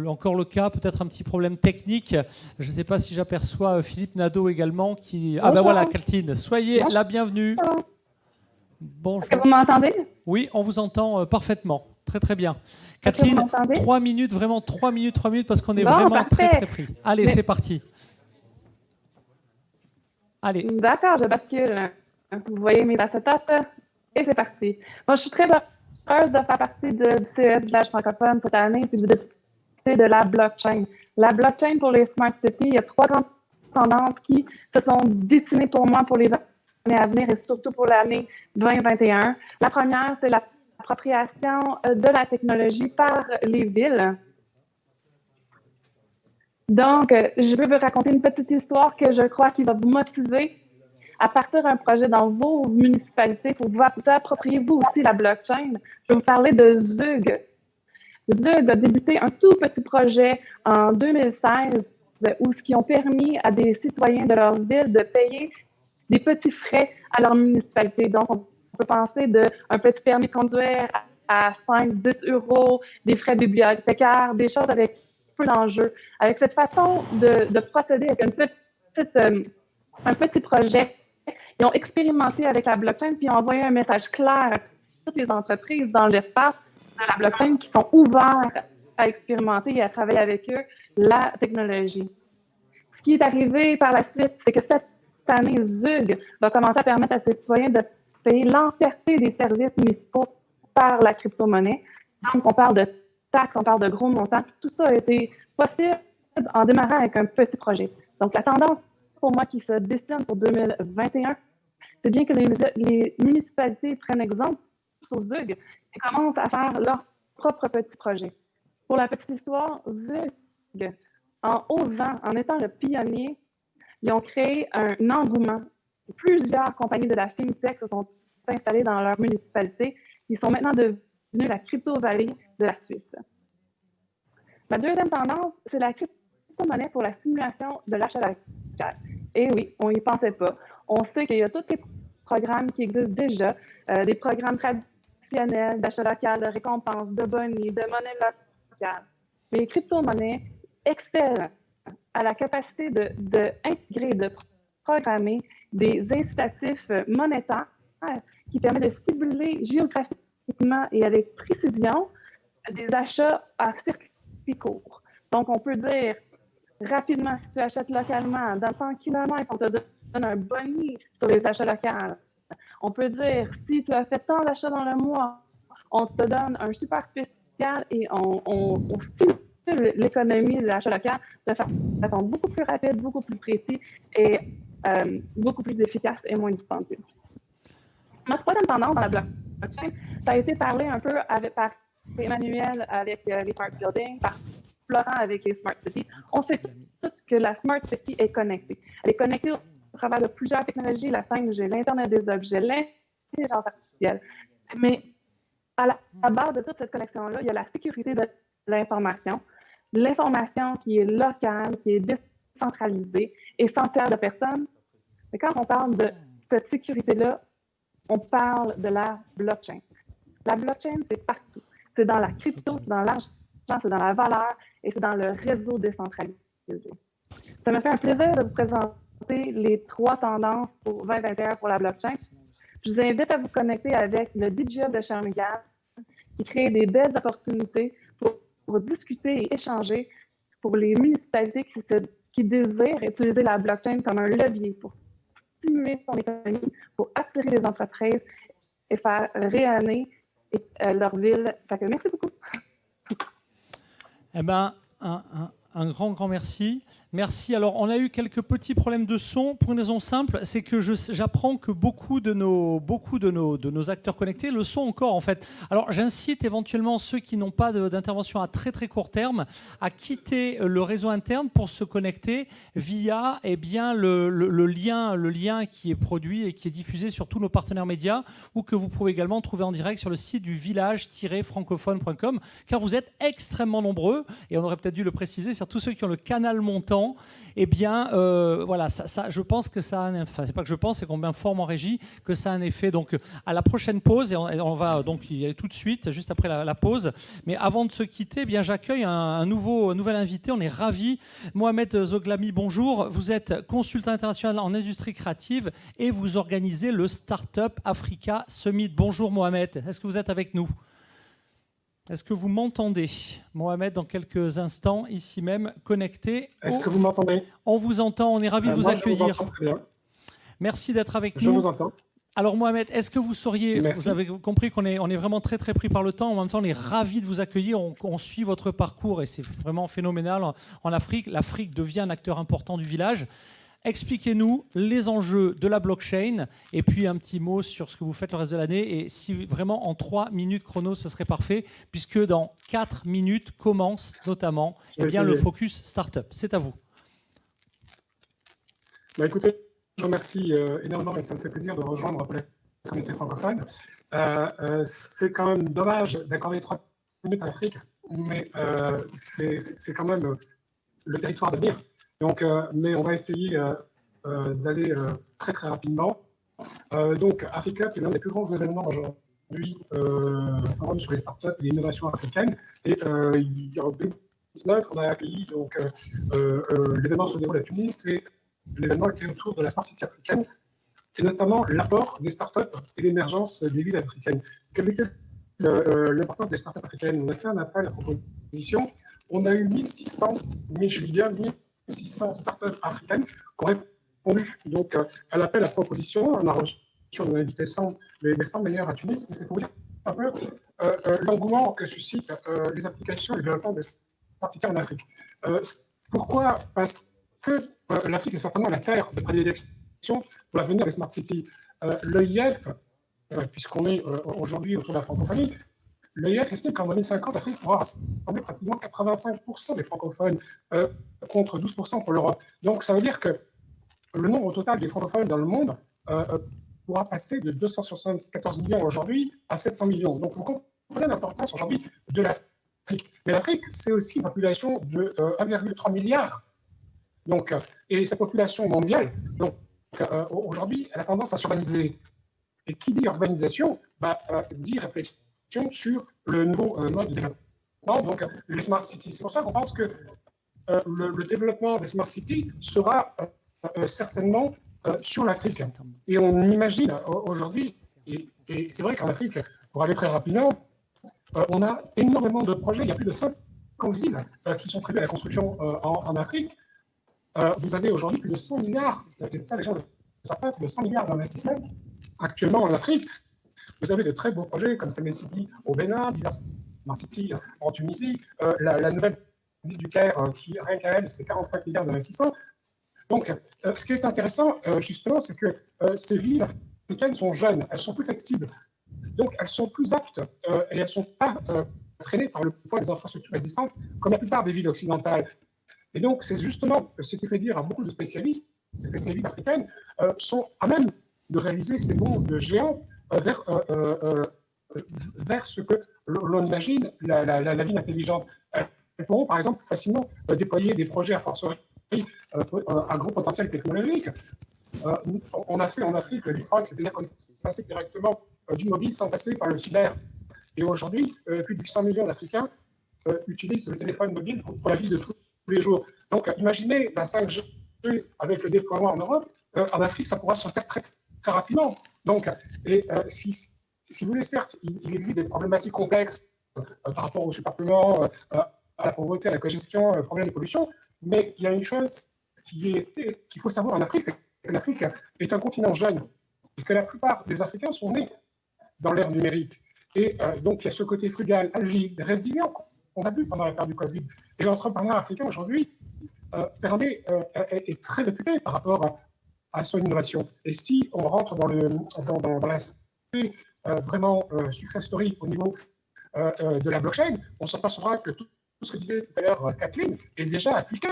encore le cas, peut-être un petit problème technique. Je ne sais pas si j'aperçois Philippe Nadeau également qui... Ah ben voilà, Kathleen, soyez la bienvenue. Bonjour. Est-ce que vous m'entendez? Oui, on vous entend parfaitement. Très très bien. Kathleen, 3 minutes, vraiment 3 minutes, parce qu'on est vraiment très très pris. Allez, c'est parti. Allez. D'accord, je bascule. Vous voyez mes acétates et c'est parti. Moi, je suis très heureuse de faire partie du CES Village francophone cette année puis de discuter de la blockchain. La blockchain pour les Smart Cities, il y a 3 grandes tendances qui se sont dessinées pour moi pour les années à venir et surtout pour l'année 2021. La première, c'est l'appropriation de la technologie par les villes. Donc, je veux vous raconter une petite histoire que je crois qui va vous motiver à partir d'un projet dans vos municipalités pour vous approprier vous aussi la blockchain. Je vais vous parler de Zug. Zug a débuté un tout petit projet en 2016 où ce qui ont permis à des citoyens de leur ville de payer des petits frais à leur municipalité. Donc, on peut penser d'un petit permis de conduire à 5-10 euros, des frais bibliothécaires, des choses avec peu d'enjeux. Avec cette façon de procéder avec un petit projet, ils ont expérimenté avec la blockchain puis ont envoyé un message clair à toutes les entreprises dans l'espace de la blockchain qui sont ouverts à expérimenter et à travailler avec eux la technologie. Ce qui est arrivé par la suite, c'est que cette année, Zug va commencer à permettre à ses citoyens de payer l'entièreté des services municipaux par la crypto-monnaie. Donc, on parle de taxes, on parle de gros montants. Tout ça a été possible en démarrant avec un petit projet. Donc, la tendance pour moi qui se dessine pour 2021, c'est bien que les municipalités prennent exemple sur Zug et commencent à faire leur propre petit projet. Pour la petite histoire, Zug, en osant, en étant le pionnier, ils ont créé un engouement. Plusieurs compagnies de la FinTech se sont installées dans leur municipalité. Ils sont maintenant devenus la crypto-vallée de la Suisse. La deuxième tendance, c'est la crypto-monnaie pour la simulation de l'achat local. Et oui, on n'y pensait pas. On sait qu'il y a tous les programmes qui existent déjà, des programmes traditionnels d'achat local, de récompenses, de bonnies, de monnaie locale. Mais les crypto-monnaies excellent à la capacité d'intégrer, de programmer des incitatifs monétaires qui permettent de cibler géographiquement et avec précision des achats à circuit court. Donc, on peut dire rapidement, si tu achètes localement, dans 100 km, on te donne un boni sur les achats locaux. On peut dire, si tu as fait tant d'achats dans le mois, on te donne un super spécial et on stimule l'économie de l'achat local de façon beaucoup plus rapide, beaucoup plus précise et beaucoup plus efficace et moins dispendieux. Ma troisième tendance dans la blockchain, ça a été parlé un peu par Emmanuel avec les Smart Buildings, par Florent avec les Smart Cities. On sait tous que la Smart City est connectée. Elle est connectée au travers de plusieurs technologies, la 5G, l'Internet des objets, l'intelligence artificielle. Mais à la base de toute cette connexion-là, il y a la sécurité de l'information. L'information qui est locale, qui est décentralisée, essentielle de personne. Mais quand on parle de cette sécurité-là, on parle de la blockchain. La blockchain, c'est partout. C'est dans la crypto, c'est dans l'argent, c'est dans la valeur et c'est dans le réseau décentralisé. Ça me fait un plaisir de vous présenter les 3 tendances pour 2021 pour la blockchain. Je vous invite à vous connecter avec le DigiHub de Shawinigan qui crée des belles opportunités pour discuter et échanger pour les municipalités qui désirent utiliser la blockchain comme un levier pour stimuler son économie, pour attirer les entreprises et faire rayonner leur ville. Fait que merci beaucoup. Eh ben, un grand merci. Merci. Alors, on a eu quelques petits problèmes de son pour une raison simple, c'est que j'apprends que beaucoup de nos acteurs connectés le sont encore en fait. Alors, j'incite éventuellement ceux qui n'ont pas d'intervention à très court terme à quitter le réseau interne pour se connecter via le lien qui est produit et qui est diffusé sur tous nos partenaires médias ou que vous pouvez également trouver en direct sur le site du village-francophone.com car vous êtes extrêmement nombreux et on aurait peut-être dû le préciser sur tous ceux qui ont le canal montant. Eh bien, voilà, je pense que ça a un, enfin, c'est pas que je pense, c'est qu'on m'informe en régie que ça a un effet. Donc, à la prochaine pause, et on va donc y aller tout de suite, juste après la pause. Mais avant de se quitter, eh bien, j'accueille un nouvel invité. On est ravis. Mohamed Zoglami, bonjour. Vous êtes consultant international en industrie créative et vous organisez le Startup Africa Summit. Bonjour Mohamed, est-ce que vous êtes avec nous ? Est-ce que vous m'entendez, Mohamed, dans quelques instants, ici même, connecté? Est-ce que vous m'entendez? On vous entend, on est ravis de vous accueillir. Je vous entends très bien. Merci d'être avec nous. Je vous entends. Alors Mohamed, est-ce que vous sauriez, Merci. vous avez compris qu'on est vraiment très très pris par le temps, en même temps on est ravis de vous accueillir, on suit votre parcours et c'est vraiment phénoménal en Afrique. L'Afrique devient un acteur important du village. Expliquez-nous les enjeux de la blockchain et puis un petit mot sur ce que vous faites le reste de l'année. Et si vraiment en 3 minutes chrono, ce serait parfait, puisque dans 4 minutes commence notamment le focus startup. C'est à vous. Écoutez, je vous remercie énormément et ça me fait plaisir de rejoindre la communauté francophone. C'est quand même dommage d'accorder 3 minutes à l'Afrique, mais c'est quand même le territoire d'avenir. Donc, mais on va essayer d'aller très très rapidement. Donc, Africa est l'un des plus grands événements aujourd'hui sur les startups et l'innovation africaine. Et en 2019, on a accueilli donc l'événement se déroule à Tunis. C'est l'événement qui est autour de la Smart City africaine et notamment l'apport des startups et l'émergence des villes africaines. Quelle était l'importance des startups africaines? On a fait un appel à proposition. On a eu 1600 startups africaines qui ont répondu donc, à l'appel à proposition. On a reçu, on a invité les 100 meilleurs à Tunis, mais c'est pour dire un peu l'engouement que suscitent les applications et le développement des Smart Cities en Afrique. Pourquoi? Parce que l'Afrique est certainement la terre de prédilection pour l'avenir des Smart Cities. L'EIF, puisqu'on est aujourd'hui autour de la francophonie, l'EIF estime qu'en 2050, l'Afrique pourra rassembler pratiquement 85% des francophones contre 12% pour l'Europe. Donc ça veut dire que le nombre total des francophones dans le monde pourra passer de 274 millions aujourd'hui à 700 millions. Donc vous comprenez l'importance aujourd'hui de l'Afrique. Mais l'Afrique, c'est aussi une population de 1,3 milliard. Donc, et sa population mondiale, donc, aujourd'hui, elle a tendance à s'urbaniser. Et qui dit urbanisation, dit réflexion sur le nouveau mode de développement, donc les smart cities. C'est pour ça qu'on pense que le développement des smart cities sera certainement sur l'Afrique. Et on imagine aujourd'hui, et c'est vrai qu'en Afrique, pour aller très rapidement, on a énormément de projets. Il y a plus de 50 villes qui sont prévues à la construction en Afrique. Vous avez aujourd'hui plus de 100 milliards, c'est ça les gens ne savent pas, plus de 100 milliards d'investissements actuellement en Afrique. Vous avez de très beaux projets comme Semen City au Bénin, Bizarre Smart City en Tunisie, la nouvelle ville du Caire qui, rien qu'à elle, c'est 45 milliards d'investissements. Donc, ce qui est intéressant, justement, c'est que ces villes africaines sont jeunes, elles sont plus flexibles, donc elles sont plus aptes et elles ne sont pas freinées par le poids des infrastructures existantes comme la plupart des villes occidentales. Et donc, c'est justement ce qui fait dire à beaucoup de spécialistes que ces villes africaines sont à même de réaliser ces bonds de géants vers ce que l'on imagine la ville intelligente. Elles pourront, par exemple, facilement déployer des projets à forcerie à gros potentiel technologique. On a fait en Afrique le leapfrog, c'est-à-dire qu'on est passé directement du mobile sans passer par le cyber. Et aujourd'hui, plus de 100 millions d'Africains utilisent le téléphone mobile pour la vie de tous les jours. Donc, imaginez la 5G avec le déploiement en Europe. En Afrique, ça pourra se faire très, très rapidement. Donc, si vous voulez, certes, il existe des problématiques complexes par rapport au surpeuplement, à la pauvreté, à la congestion, au problème de pollution, mais il y a une chose qu'il faut savoir en Afrique, c'est que l'Afrique est un continent jeune et que la plupart des Africains sont nés dans l'ère numérique. Et donc, il y a ce côté frugal, agile, résilient qu'on a vu pendant la période du Covid. Et l'entrepreneuriat africain aujourd'hui est très réputé par rapport à son innovation. Et si on rentre dans l'aspect vraiment success story au niveau de la blockchain, on s'apercevra que tout ce que disait tout à l'heure Kathleen est déjà appliqué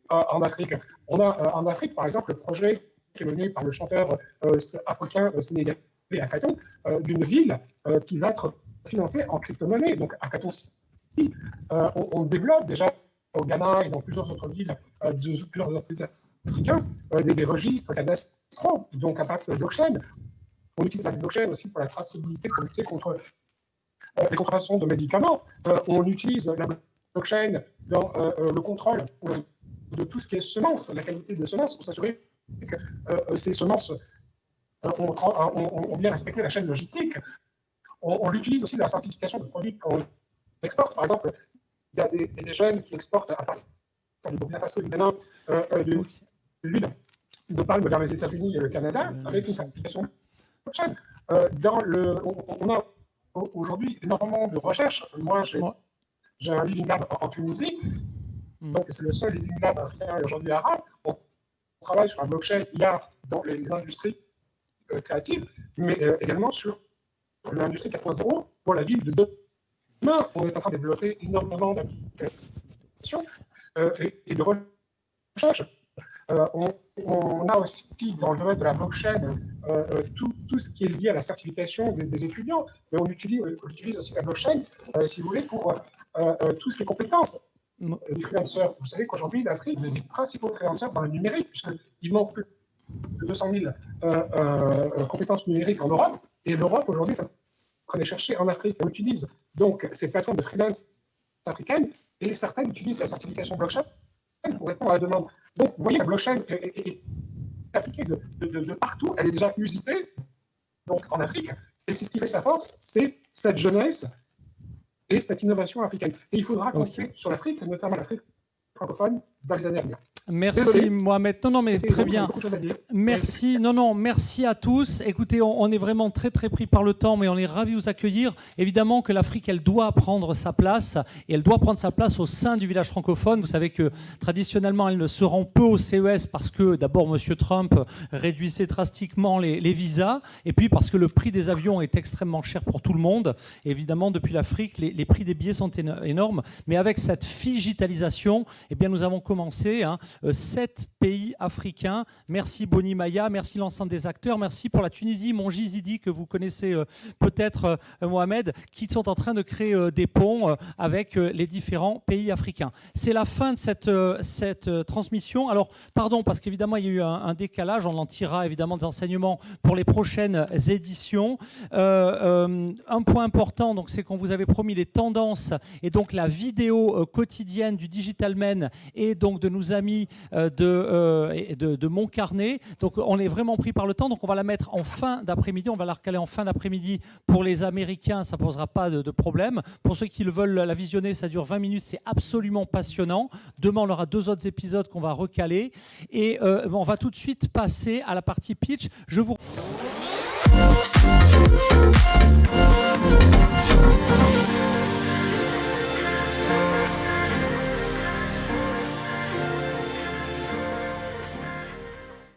en Afrique. On a en Afrique, par exemple, le projet qui est mené par le chanteur africain sénégalais Akaton, d'une ville qui va être financée en crypto-monnaie. Donc Akaton City, on développe déjà au Ghana et dans plusieurs autres villes de plusieurs autres pays africains des registres cadastraux, donc impact blockchain. On utilise la blockchain aussi pour la traçabilité, pour lutter contre les contrefaçons de médicaments. On utilise la blockchain dans le contrôle de tout ce qui est semences, la qualité des semences, pour s'assurer que ces semences ont bien respecté la chaîne logistique. On l'utilise aussi dans la certification de produits qu'on exporte. Par exemple, il y a des jeunes qui exportent à partir du Burkina Faso, du Bénin, de l'huile de parler vers les États-Unis et le Canada avec une certification blockchain. On a aujourd'hui énormément de recherches. Moi, j'ai un living lab en Tunisie, donc c'est le seul living lab africain et aujourd'hui arabe. On travaille sur la blockchain IA dans les industries créatives, mais également sur l'industrie 4.0 pour la ville de demain. On est en train de développer énormément d'applications et de recherche. On a aussi dans le domaine de la blockchain tout ce qui est lié à la certification des étudiants, mais on utilise aussi la blockchain, si vous voulez, pour tout ce qui est compétences. Les freelancers, vous savez qu'aujourd'hui, l'Afrique est les principaux freelancers dans le numérique, puisqu'il manque plus de 200 000 compétences numériques en Europe, et l'Europe aujourd'hui est en train de chercher en Afrique. On utilise donc ces plateformes de freelance africaines, et certaines utilisent la certification blockchain pour répondre à la demande. Donc, vous voyez, la blockchain est appliquée de partout, elle est déjà usitée donc, en Afrique, et c'est ce qui fait sa force, c'est cette jeunesse et cette innovation africaine. Et il faudra compter sur l'Afrique, notamment l'Afrique francophone, dans les années à venir. Merci. Désolé. Mohamed. Non, mais très bien. Merci. Merci à tous. Écoutez, on est vraiment très pris par le temps, mais on est ravis de vous accueillir. Évidemment que l'Afrique, elle doit prendre sa place, et elle doit prendre sa place au sein du village francophone. Vous savez que traditionnellement, elle ne se rend peu au CES parce que d'abord, M. Trump réduisait drastiquement les visas, et puis parce que le prix des avions est extrêmement cher pour tout le monde. Et évidemment, depuis l'Afrique, les prix des billets sont énormes. Mais avec cette digitalisation, eh bien, nous avons commencé 7 pays africains. Merci Boni Maya, merci l'ensemble des acteurs, merci pour la Tunisie, Monji Zidi, que vous connaissez peut-être Mohamed, qui sont en train de créer des ponts avec les différents pays africains. C'est la fin de cette transmission. Alors, pardon, parce qu'évidemment, il y a eu un décalage, on en tirera évidemment des enseignements pour les prochaines éditions. Un point important, donc, c'est qu'on vous avait promis les tendances et donc la vidéo quotidienne du Digital Men et donc de nos amis de Mon Carnet. Donc on est vraiment pris par le temps, donc on va la mettre en fin d'après-midi, on va la recaler en fin d'après-midi. Pour les Américains, ça ne posera pas de problème. Pour ceux qui le veulent la visionner, ça dure 20 minutes, c'est absolument passionnant. Demain, on aura 2 autres épisodes qu'on va recaler. Et on va tout de suite passer à la partie pitch. Je vous